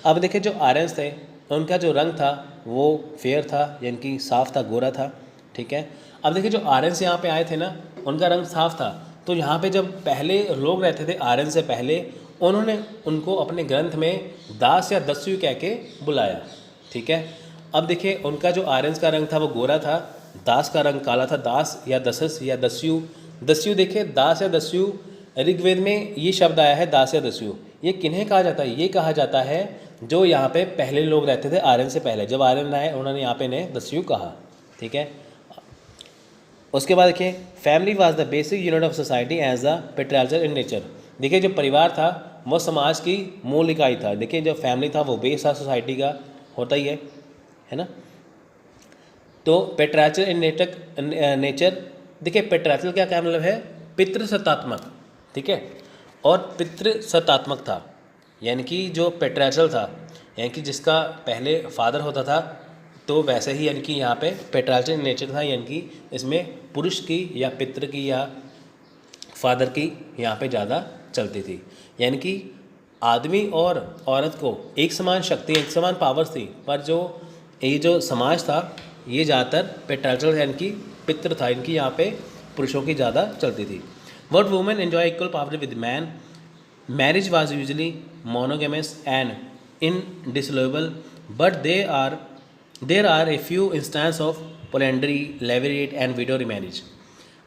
अब देखिए जो आर्यंस थे उनका जो रंग था वो फेयर था, यानी कि साफ था, गोरा था, ठीक है। अब देखिए जो आर्यंस यहाँ पे आए थे ना उनका रंग साफ था, तो यहाँ पे जब पहले लोग रहते थे आर्यन से पहले, उन्होंने उनको अपने ग्रंथ में दास या दस्यु कह के बुलाया, ठीक है। अब देखिए उनका जो आर्यंस का रंग था वो गोरा था, दास का रंग काला था, दास या दसस या दस्यु। दस्यु देखिए दास या दस्यु, ऋग्वेद में ये शब्द आया है दास या दस्यु। ये किन्हें कहा जाता है, ये कहा जाता है जो यहाँ पे पहले लोग रहते थे आर्यन से पहले, जब आर्यन आए उन्होंने यहाँ पे इन्हें दस्यु कहा, ठीक है। उसके बाद देखिए family was the basic unit of society as a patriarchal in nature. देखिए जो परिवार था वो समाज की मूल इकाई था। देखिए जो फैमिली था वो बेस था सोसाइटी का, होता ही है ना। तो पेट्रियार्चल इन नेचर, देखिए पेट्रियार्चल क्या मतलब है, पितृसत्तात्मक, ठीक है, और पितृसत्तात्मक था, यानी कि जो पेट्रियार्चल था यानी कि जिसका पहले फादर होता था, तो वैसे ही यानी कि यहाँ पे पेट्रियार्चल इन नेचर था, यानी कि इसमें पुरुष की या पितृ की या फादर की यहाँ पे ज़्यादा चलती थी, यानी कि आदमी और औरत को एक समान शक्ति, एक समान पावर्स थी, पर ये जो समाज था ये ज़्यादातर पेट्रियार्चल यानी कि पितृ था, इनकी यहाँ पे पुरुषों की ज़्यादा चलती थी। What women enjoy equal power with man, marriage was usually monogamous and indissoluble, but there are a few instance of polyandry, levirate and widow remarriage.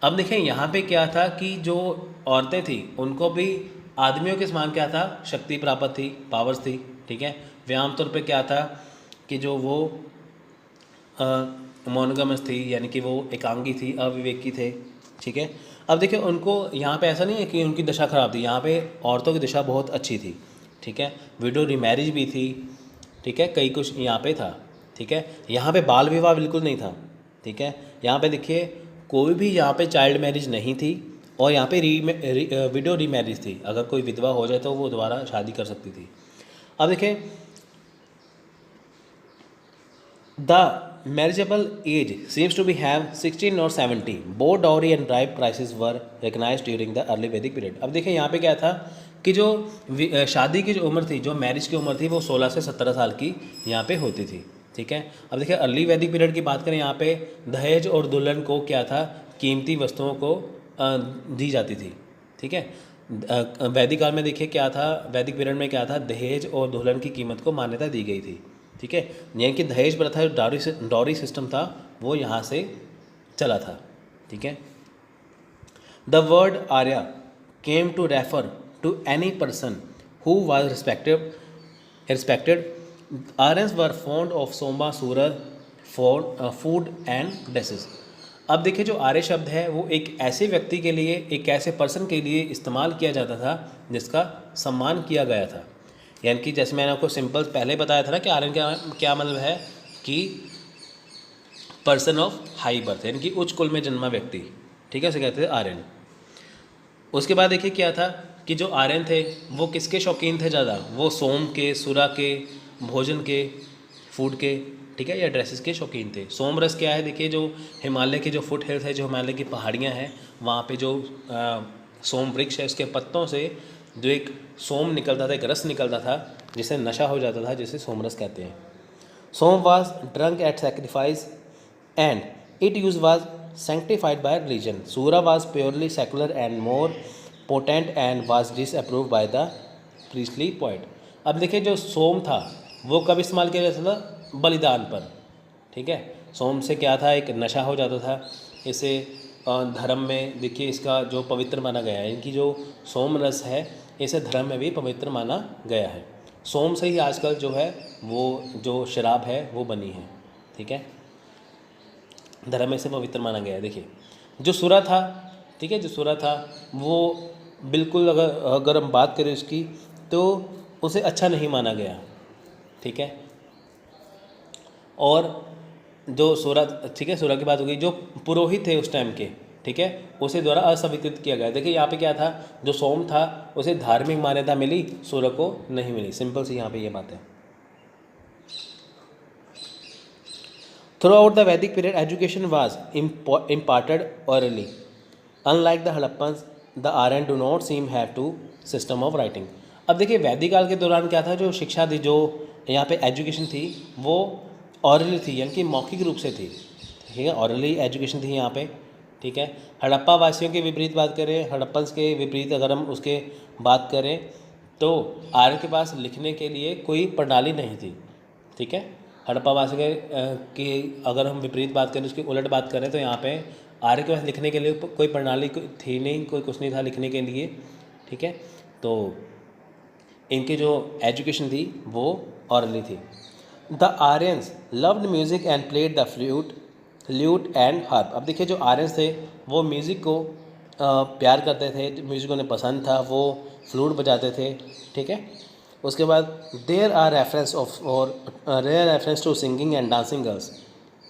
अब देखें यहाँ पे क्या था कि जो औरतें थी उनको भी आदमियों के समान क्या था, शक्ति प्राप्त थी, पावर्स थी, ठीक है। वे आमतौर पे क्या था कि जो वो मोनोगमस थी, यानी कि वो एकांगी थी, अविवेकी थे, ठीक है। अब देखिए उनको यहाँ पे ऐसा नहीं है कि उनकी दशा ख़राब थी, यहाँ पे औरतों की दशा बहुत अच्छी थी, ठीक है। विडो रिमैरिज भी थी, ठीक है, कई कुछ यहाँ पे था, ठीक है। यहाँ पे बाल विवाह बिल्कुल नहीं था, ठीक है। यहाँ पे देखिए कोई भी यहाँ पे चाइल्ड मैरिज नहीं थी, और यहाँ पे विडो रीमैरिज थी, अगर कोई विधवा हो जाए तो वो दोबारा शादी कर सकती थी। अब देखिए the marriageable age seems to be have 16 or 17. Both dowry and bride prices were recognized during the early Vedic period. अब देखिए यहाँ पे क्या था कि जो शादी की जो उम्र थी, जो मैरिज की उम्र थी, वो 16 से 17 साल की यहाँ पे होती थी, ठीक है। अब देखिए अर्ली वैदिक पीरियड की बात करें, यहाँ पे दहेज और दुल्हन को क्या था, कीमती वस्तुओं को दी जाती थी, ठीक है। वैदिक काल में देखिए क्या था, वैदिक पीरियड में क्या था, दहेज और दुल्हन की कीमत को मान्यता दी गई थी, ठीक है। यानी कि दहेज प्रथा, जो डॉरी सिस्टम था, वो यहाँ से चला था, ठीक है। The word Arya came to refer to any person who was respected. Aryans were fond of soma sura for food and dresses. अब देखिए जो आर्य शब्द है वो एक ऐसे व्यक्ति के लिए, एक ऐसे पर्सन के लिए इस्तेमाल किया जाता था जिसका सम्मान किया गया था। यानी कि जैसे मैंने आपको सिंपल पहले बताया था ना कि आर्यन क्या मतलब है कि पर्सन ऑफ हाई बर्थ, यानी कि उच्च कुल में जन्मा व्यक्ति, ठीक है, उसे कहते थे आर्यन। उसके बाद देखिए क्या था कि जो आर्यन थे वो किसके शौकीन थे ज़्यादा, वो सोम के, सुरा के, भोजन के, फूड के, ठीक है, या ड्रेसेस के शौकीन थे। सोम रस क्या है, देखिए जो हिमालय के जो फुट हिल्स है, जो हिमालय की पहाड़ियाँ हैं, वहाँ पे जो सोम वृक्ष है उसके पत्तों से जो एक सोम निकलता था, एक रस निकलता था जिसे नशा हो जाता था, जिसे सोमरस कहते हैं। Soma was drunk at sacrifice and it use was sanctified by religion. Sura was purely secular and more potent and was disapproved by the priestly poet. अब देखिए जो सोम था वो कब इस्तेमाल किया जाता था, बलिदान पर, ठीक है। सोम से क्या था, एक नशा हो जाता था। इसे धर्म में देखिए इसका जो पवित्र माना गया है, इनकी जो सोम रस है इसे धर्म में भी पवित्र माना गया है। सोम से ही आजकल जो है वो जो शराब है वो बनी है, ठीक है, धर्म में से पवित्र माना गया है। देखिए जो सुरा था, ठीक है, जो सूरा था वो बिल्कुल अगर हम बात करें उसकी तो उसे अच्छा नहीं माना गया, ठीक है। और जो सूरा, ठीक है, सूरा की बात हो गई, जो पुरोहित थे उस टाइम के, ठीक है, उसे द्वारा अस्वीकृत किया गया। देखिए यहाँ पे क्या था, जो सोम था उसे धार्मिक मान्यता मिली, सूरा को नहीं मिली। सिंपल सी यहाँ पे ये बात है। Throughout the Vedic period, education was imparted orally. Unlike the Harappans, the Aryan do not seem have to system of writing. अब देखिए वैदिक काल के दौरान क्या था, जो शिक्षा थी, जो यहाँ पे एजुकेशन थी वो ऑरली थी, यानी कि मौखिक रूप से थी, ठीक है, ऑरली एजुकेशन थी यहाँ पे, ठीक है। हड़प्पा वासियों के विपरीत बात करें, हड़प्पन्स के विपरीत अगर हम उसके बात करें तो आर्य के पास लिखने के लिए कोई प्रणाली नहीं थी, ठीक है। हड़प्पा वासी की अगर हम विपरीत बात करें, उसकी उलट बात करें तो यहाँ पे आर्य के पास लिखने के लिए कोई प्रणाली थी नहीं, कोई कुछ नहीं था लिखने के लिए, ठीक है। तो इनकी जो एजुकेशन थी वो ऑरली थी। The Aryans loved music and played the lewd and harp. अब देखिए जो आर्यंस थे वो म्यूज़िक को प्यार करते थे, म्यूज़िक उन्हें पसंद था, वो फ्लूट बजाते थे, ठीक है। उसके बाद देयर आर रेफरेंस ऑफ और rare reference to singing and dancing girls,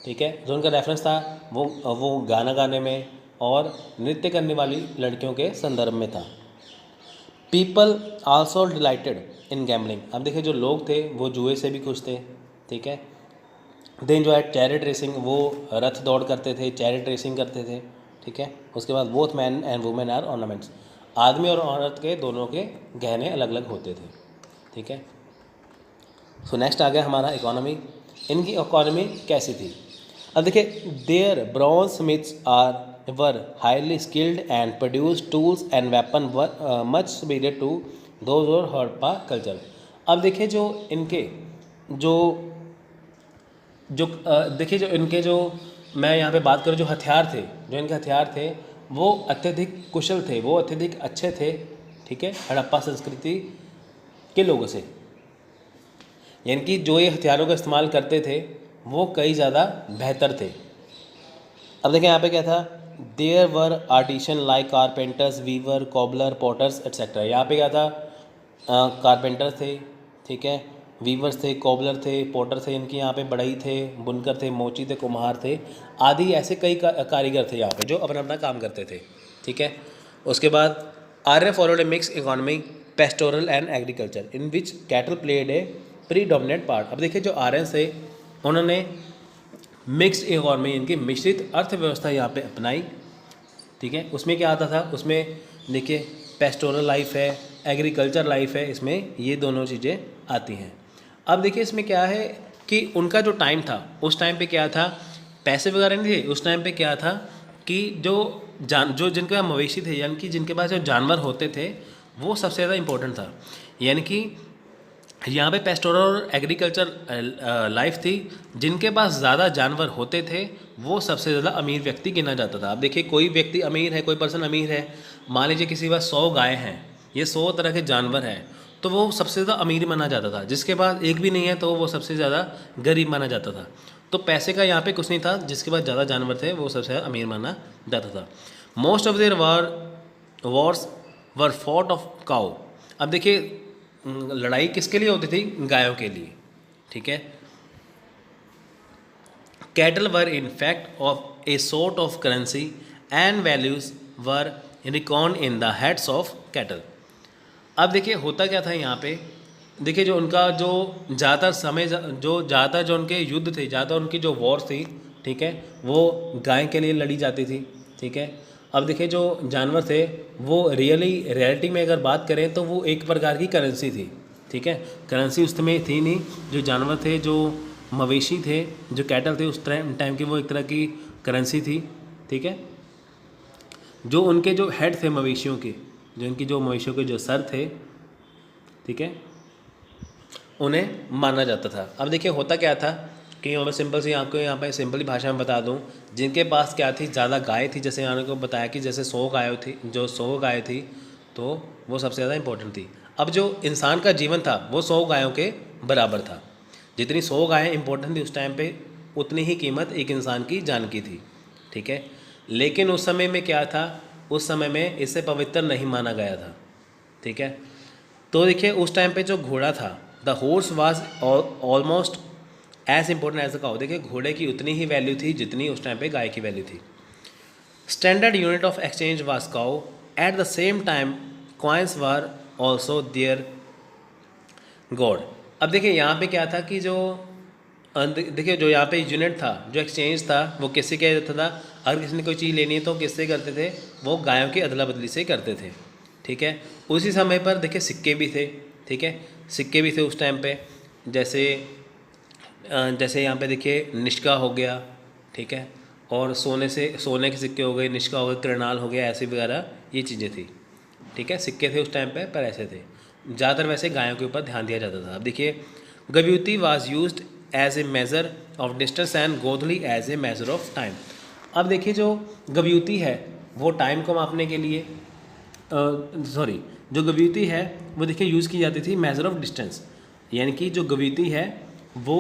ठीक है। जो उनका रेफरेंस था वो गाना गाने में और नृत्य करने वाली लड़कियों के संदर्भ में था। पीपल आल्सो डिलाइटेड इन गैम्बलिंग। अब देखिए जो लोग थे वो जुए से भी खुश थे, ठीक है। दे एंजॉयड चैरिट रेसिंग, वो रथ दौड़ करते थे, चैरिट रेसिंग करते थे, ठीक है। उसके बाद both man and women are ornaments, आदमी और औरत के दोनों के गहने अलग अलग होते थे, ठीक है। सो नेक्स्ट आ गया हमारा इकोनॉमी। इनकी इकोनॉमी कैसी थी? अब देखिए there bronze smiths were highly skilled and produce tools and weapon much superior to those और हड़प्पा कल्चर। अब देखिए जो इनके जो देखिए जो इनके जो मैं यहाँ पे बात करूँ, जो हथियार थे, जो इनके हथियार थे वो अत्यधिक कुशल थे, वो अत्यधिक अच्छे थे, ठीक है, हड़प्पा संस्कृति के लोगों से। यानी कि जो ये हथियारों का इस्तेमाल करते थे वो कई ज़्यादा बेहतर थे। अब देखिए यहाँ पे क्या था, there were artisan like carpenters, weaver, cobbler, potters etcetera. यहाँ पे क्या था, कारपेंटर थे, ठीक है, वीवर्स थे, कॉबलर थे, पॉटर थे, इनकी यहाँ पे बढ़ई थे, बुनकर थे, मोची थे, कुम्हार थे आदि, ऐसे कई कारीगर थे यहाँ पे जो अपना अपना काम करते थे, ठीक है। उसके बाद Arya followed a mix economy, pastoral and agriculture in which cattle played a predominant part. अब देखिए जो आर्यंस थे उन्होंने मिक्स्ड इकोनॉमी, इनकी मिश्रित अर्थव्यवस्था यहाँ पे अपनाई, ठीक है। उसमें क्या आता था, उसमें देखिए पेस्टोरल लाइफ है, एग्रीकल्चर लाइफ है, इसमें ये दोनों चीज़ें आती हैं। अब देखिए इसमें क्या है कि उनका जो टाइम था, उस टाइम पे क्या था, पैसे वगैरह नहीं थे, उस टाइम पे क्या था कि जो जिनके पास मवेशी थे, यानी कि जिनके पास जो जानवर होते थे वो सबसे ज़्यादा इम्पोर्टेंट था। यानी कि यहाँ पे पेस्टोरल और एग्रीकल्चर लाइफ थी, जिनके पास ज़्यादा जानवर होते थे वो सबसे ज़्यादा अमीर व्यक्ति गिना जाता था। अब देखिए कोई व्यक्ति अमीर है, कोई पर्सन अमीर है, मान लीजिए किसी के पास 100 गाय हैं, ये 100 तरह के जानवर हैं, तो वो सबसे ज़्यादा अमीर माना जाता था। जिसके पास एक भी नहीं है तो वो सबसे ज़्यादा गरीब माना जाता था। तो पैसे का यहाँ पे कुछ नहीं था, जिसके पास ज़्यादा जानवर थे वो सबसे ज़्यादा अमीर माना जाता था। Most of their Wars were fought of cow. अब देखिए लड़ाई किसके लिए होती थी, गायों के लिए, ठीक है। Cattle were in fact of a sort of currency and values were record in the heads of cattle. अब देखिए होता क्या था यहाँ पे, देखिए जो उनका जो ज़्यादातर समय जो ज़्यादातर जो उनके युद्ध थे, ज़्यादातर उनकी जो वॉर थी, ठीक है, वो गाय के लिए लड़ी जाती थी, ठीक है। अब देखिए जो जानवर थे वो रियलिटी में अगर बात करें तो वो एक प्रकार की करेंसी थी, ठीक है। करेंसी उस समय थी नहीं, जो जानवर थे, जो मवेशी थे, जो कैटल थे, उस टाइम की वो एक तरह की करेंसी थी, ठीक है। जो उनके जो हेड थे मवेशियों के, जो इनकी जो मवेशियों के जो सर थे, ठीक है, उन्हें माना जाता था। अब देखिए होता क्या था कि यहाँ पर सिंपल सी आपको यहाँ पे सिंपली भाषा में बता दूँ, जिनके पास क्या थी, ज़्यादा गाय थी, जैसे यहाँ को बताया कि जैसे 100 गाय थी, जो 100 गाय थी तो वो सबसे ज़्यादा इंपॉर्टेंट थी। अब जो इंसान का जीवन था वो 100 गायों के बराबर था। जितनी 100 गायें इंपॉर्टेंट थी उस टाइम पे, उतनी ही कीमत एक इंसान की जान की थी, ठीक है। लेकिन उस समय में क्या था, उस समय में इसे पवित्र नहीं माना गया था, ठीक है। तो देखिए उस टाइम पे जो घोड़ा था, the horse was almost as important as the cow. देखिए घोड़े की उतनी ही वैल्यू थी जितनी उस टाइम पे गाय की वैल्यू थी। Standard unit of exchange was cow, at the same time coins were also there god. अब देखिए यहाँ पे क्या था कि जो देखिए जो यहाँ पे यूनिट था, जो एक्सचेंज था, वो किससे किया जाता था? अगर किसी ने कोई चीज़ लेनी है तो किससे करते थे? वो गायों की अदला बदली से करते थे, ठीक है। उसी समय पर देखिए सिक्के भी थे, ठीक है, सिक्के भी थे उस टाइम पे। जैसे जैसे यहाँ पे देखिए निष्का हो गया, ठीक है, और सोने के सिक्के हो गए, निष्का हो गए, कृणाल हो गया, ऐसे वगैरह ये चीज़ें थी, ठीक है। सिक्के थे उस टाइम पे, पर ऐसे थे। ज़्यादातर वैसे गायों के ऊपर ध्यान दिया जाता था। अब देखिए Gavyuti was used as a measure of distance and Godhuli as a measure of time. अब देखिए जो गव्यूती है वो टाइम को मापने के लिए जो गव्यूती है वो देखिए यूज़ की जाती थी मेज़र ऑफ डिस्टेंस, यानी कि जो गव्यूती है वो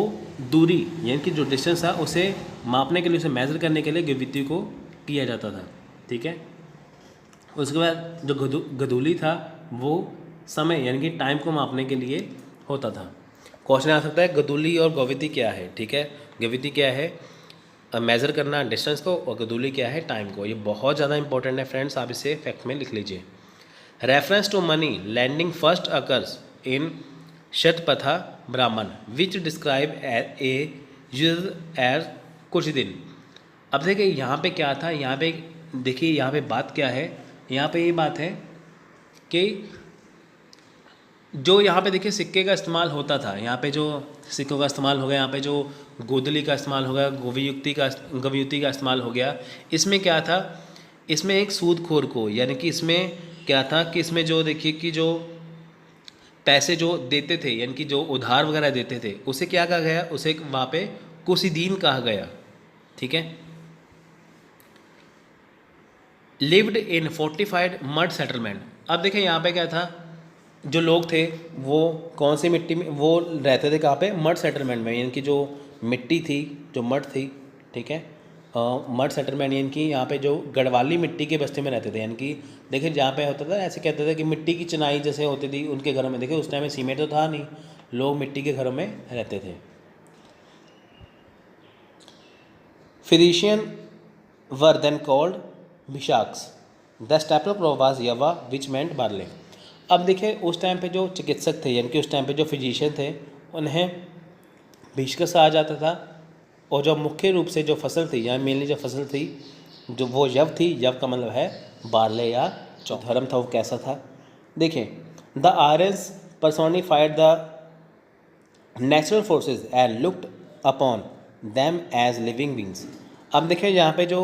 दूरी यानी कि जो डिस्टेंस था उसे मापने के लिए, उसे मेज़र करने के लिए गव्यूती को किया जाता था, ठीक है। उसके बाद जो गधूली था वो समय यानी कि टाइम को मापने के लिए होता था। क्वेश्चन आ सकता है गधूली और गव्यूती क्या है, ठीक है। गव्यूती क्या है? मेज़र करना डिस्टेंस को, और गधूली क्या है? टाइम को। ये बहुत ज़्यादा इंपॉर्टेंट है फ्रेंड्स, आप इसे फैक्ट में लिख लीजिए। Reference to money lending first occurs in Shatapatha Brahmana which describe a use as कुछ दिन। अब देखिए यहाँ पे क्या था, यहाँ पे देखिए यहाँ पे बात क्या है, यहाँ पे ये बात है कि जो यहाँ पे देखिए सिक्के का इस्तेमाल होता था, यहाँ पे जो सिक्कों का इस्तेमाल हो गया, यहाँ पे जो गोदली का इस्तेमाल हो गया, गव्यूती का इस्तेमाल हो गया, इसमें क्या था, इसमें एक सूदखोर को, यानी कि इसमें क्या था कि इसमें जो देखिए कि जो पैसे जो देते थे यानी कि जो उधार वगैरह देते थे उसे क्या कहा गया? उसे वहाँ पे कुसीदीन कहा गया, ठीक है। Lived in fortified mud settlement. अब देखिए यहाँ पे क्या था, जो लोग थे वो कौन सी मिट्टी में वो रहते थे? कहाँ पे? मड सेटलमेंट में, यानी कि जो मिट्टी थी, जो मड थी, ठीक है। मड सेटलमेंट यानी कि यहाँ पे जो गढ़वाली मिट्टी के बस्ते में रहते थे, यानी कि देखिए जहाँ पे होता था ऐसे कहते थे कि मिट्टी की चिनाई जैसे होती थी उनके घरों में। देखिए उस टाइम में सीमेंट तो था नहीं, लोग मिट्टी के घरों में रहते थे। Physicians were then called Bhishaks. The staple crop was yava which meant barley. अब देखिए उस टाइम पे जो चिकित्सक थे यानी कि उस टाइम पे जो फिजिशियन थे उन्हें भिषकस कहा जाता था, और जो मुख्य रूप से जो फसल थी या मेनली जो फसल थी जो वो यव थी, यव का मतलब है बार्ले या चौ। धर्म था वो कैसा था? देखिए the Aryans personified the natural forces and looked upon them as living beings. अब देखिए यहाँ पे जो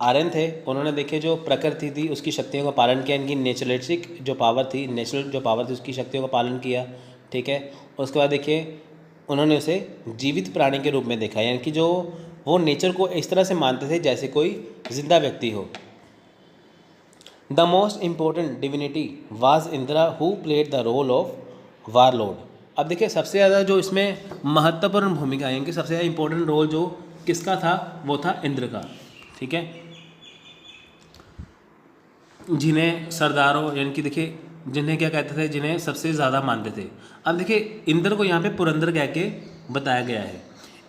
आर्यन थे उन्होंने देखिए जो प्रकृति थी उसकी शक्तियों का पालन किया, इनकी नेचुरलिस्टिक जो पावर थी, नेचुरल जो पावर थी उसकी शक्तियों का पालन किया, ठीक है। उसके बाद देखिए उन्होंने उसे जीवित प्राणी के रूप में देखा, यानी कि जो वो नेचर को इस तरह से मानते थे जैसे कोई जिंदा व्यक्ति हो। The most important divinity was Indra who played the role of warlord. अब देखिए सबसे ज़्यादा जो इसमें महत्वपूर्ण भूमिका यानी कि सबसे ज़्यादा इंपॉर्टेंट रोल जो किसका था वो था इंद्र का, ठीक है। जिन्हें सरदारों यानी कि देखिए जिन्हें क्या कहते थे, जिन्हें सबसे ज़्यादा मानते थे। अब देखिए इंद्र को यहाँ पे पुरंदर कह के बताया गया है।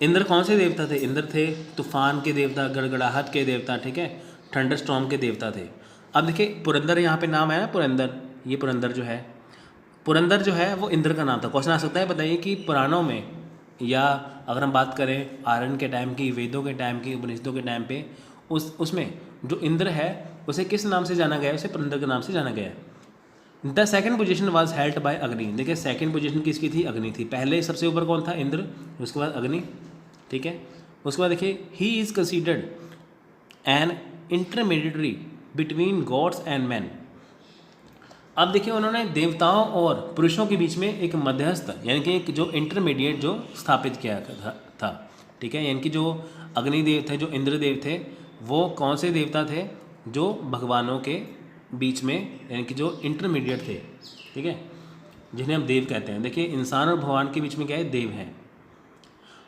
इंद्र कौन से देवता थे? इंद्र थे तूफान के देवता, गड़गड़ाहट के देवता, ठीक है, थंडर स्टॉर्म के देवता थे। अब देखिए पुरंदर यहाँ पे नाम है ना, पुरंदर, ये पुरंदर जो है वो इंद्र का नाम था। क्वेश्चन आ सकता है बताइए कि पुराणों में या अगर हम बात करें आर्यन के टाइम की, वेदों के टाइम की, उपनिषदों के टाइम पे उसमें जो इंद्र है उसे किस नाम से जाना गया है? उसे पुरंदर के नाम से जाना गया है। The second position was held by अग्नि। देखिए सेकंड पोजीशन किसकी थी? अग्नि थी। पहले सबसे ऊपर कौन था? इंद्र, उसके बाद अग्नि, ठीक है। उसके बाद देखिए he is considered an intermediary between gods and man. अब देखिए उन्होंने देवताओं और पुरुषों के बीच में एक मध्यस्थ यानी कि एक जो इंटरमीडिएट जो स्थापित किया था, ठीक है। यानी कि जो अग्निदेव थे, जो इंद्रदेव थे, वो कौन से देवता थे? जो भगवानों के बीच में यानी कि जो इंटरमीडिएट थे, ठीक है, जिन्हें हम देव कहते हैं। देखिए इंसान और भगवान के बीच में क्या है? देव हैं।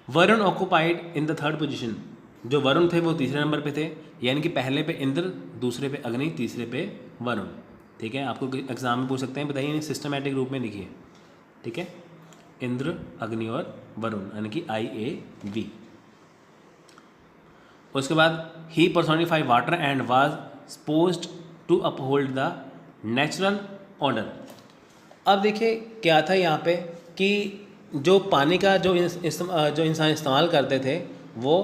Varun occupied in the third position. जो वरुण थे वो तीसरे नंबर पे थे, यानी कि पहले पे इंद्र, दूसरे पे अग्नि, तीसरे पे वरुण। ठीक है, आपको एग्जाम में पूछ सकते हैं, बताइए सिस्टमेटिक रूप में लिखिए। ठीक है, इंद्र, अग्नि और वरुण, यानी कि IAV। उसके बाद ही personified water and was supposed to uphold the natural order. अब देखिए क्या था यहाँ पे कि जो पानी का जो इंसान इस्तेमाल करते थे वो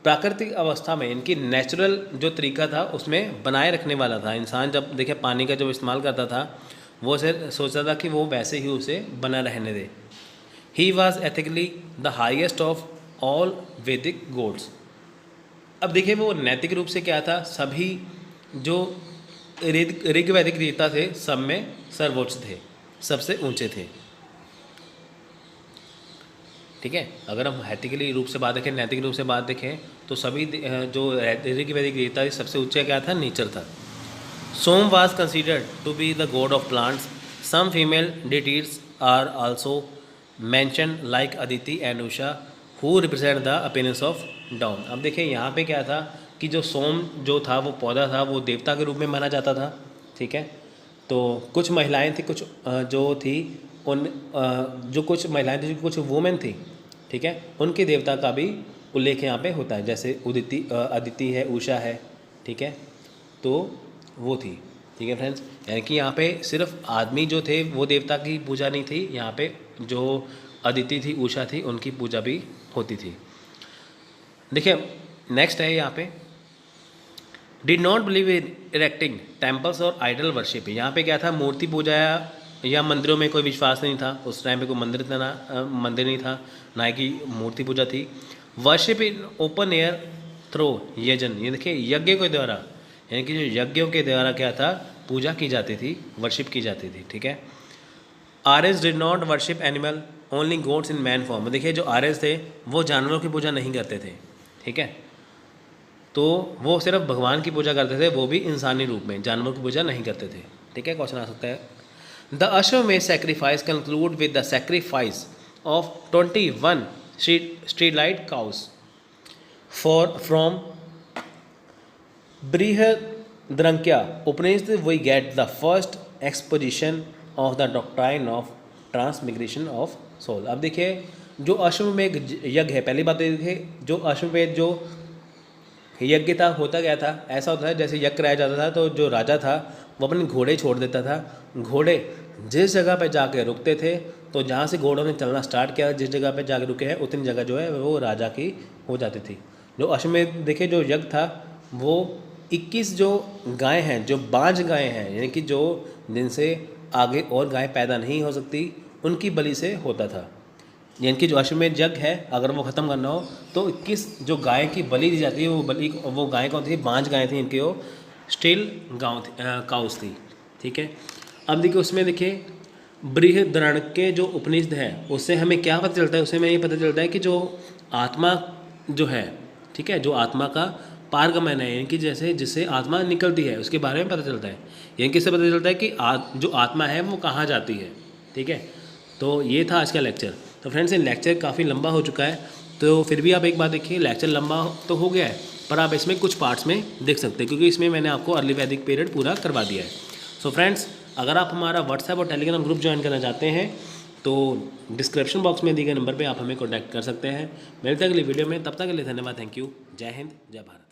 प्राकृतिक अवस्था में, इनकी नेचुरल जो तरीका था उसमें बनाए रखने वाला था। इंसान जब देखिए पानी का जो इस्तेमाल करता था वो उसे सोचता था कि वो वैसे ही उसे बना रहने दे। He was ethically the highest of all Vedic gods. अब देखिए वो नैतिक रूप से क्या था, सभी जो ऋग वैदिक देवता थे सब में सर्वोच्च थे, सबसे ऊंचे थे। ठीक है, अगर हम एथिकली रूप से बात देखें, नैतिक रूप से बात देखें तो सभी जो ऋग वैदिक देवता थे सबसे ऊंचा क्या था, नेचर था। Soma was considered to be the god of plants. Some female deities are also mention like Aditi and Usha who represent the appearance of dawn. अब देखिए यहाँ पे क्या था कि जो सोम जो था वो पौधा था, वो देवता के रूप में माना जाता था। ठीक है, तो कुछ महिलाएं थी, कुछ जो थी उन जो कुछ महिलाएं थी, कुछ वुमेन थी। ठीक है, उनके देवता का भी उल्लेख यहाँ पे होता है, जैसे अदिति है, उषा है। ठीक है, तो वो थी। ठीक है फ्रेंड्स, यानी कि यहाँ पे सिर्फ आदमी जो थे वो देवता की पूजा नहीं थी, यहाँ पे जो अदिति थी, उषा थी, उनकी पूजा भी होती थी। देखिए नेक्स्ट है यहाँ पे did not believe in erecting temples और आइडल वर्शिप। यहाँ पे क्या था, मूर्ति पूजा या मंदिरों में कोई विश्वास नहीं था। उस टाइम पे कोई मंदिर नहीं था, ना कि मूर्ति पूजा थी। Worship in open air through yajan, ये देखिए यज्ञ के द्वारा, यानी कि जो यज्ञों के द्वारा क्या था, पूजा की जाती थी, वर्शिप की जाती थी। ठीक है, Aryas did not worship animal only gods in man form. देखिए जो आर्यस थे वो जानवरों की पूजा नहीं करते थे। ठीक है, तो वो सिर्फ भगवान की पूजा करते थे, वो भी इंसानी रूप में, जानवरों की पूजा नहीं करते थे। ठीक है, क्वेश्चन आ सकता है। The Ashvamedha sacrifice conclude with the sacrifice of 21 sterilised cows from Brihadaranyaka Upanishad we get the first exposition of the doctrine of transmigration of soul. अब देखिए जो अश्वमेध यज्ञ है, पहली बात देखिए जो अश्वमेध जो यज्ञ था होता क्या था, ऐसा होता है जैसे यज्ञ कराया जाता था तो जो राजा था वो अपने घोड़े छोड़ देता था। घोड़े जिस जगह पे जाके रुकते थे, तो जहाँ से घोड़ों ने चलना स्टार्ट किया, जिस जगह पे जाके रुके हैं उतनी जगह जो है वो राजा की हो जाती थी। जो अश्वमेध देखिए जो यज्ञ था वो 21 जो गायें हैं, जो बांझ गायें हैं, यानी कि जो जिनसे आगे और गाय पैदा नहीं हो सकती, उनकी बलि से होता था। यानी कि जो अश्वमेध यज्ञ है अगर वो ख़त्म करना हो तो 21 जो गाय की बलि दी जाती है, वो गाय कौन थी, बांझ गायें थी, इनकी वो स्टिल काउस थी। ठीक है, अब देखिए उसमें देखिए बृहद्रण्यके जो उपनिषद है उससे हमें क्या पता चलता है, उससे हमें ये पता चलता है कि जो आत्मा जो है, ठीक है, जो आत्मा का पारगमन है, यानी कि जैसे जिससे आत्मा निकलती है उसके बारे में पता चलता है। यानी कि इससे पता चलता है कि जो आत्मा है वो कहाँ जाती है। ठीक है, तो ये था आज का लेक्चर। तो फ्रेंड्स ये लेक्चर काफ़ी लंबा हो चुका है, तो फिर भी आप एक बात देखिए, लेक्चर लंबा तो हो गया है पर आप इसमें कुछ पार्ट्स में देख सकते हैं, क्योंकि इसमें मैंने आपको अर्ली वैदिक पीरियड पूरा करवा दिया है। सो फ्रेंड्स अगर आप हमारा व्हाट्सएप और टेलीग्राम ग्रुप ज्वाइन करना चाहते हैं तो डिस्क्रिप्शन बॉक्स में दिए गए नंबर पे आप हमें कॉन्टैक्ट कर सकते हैं। मिलते हैं अगली वीडियो में, तब तक के लिए धन्यवाद, थैंक यू, जय हिंद, जय भारत।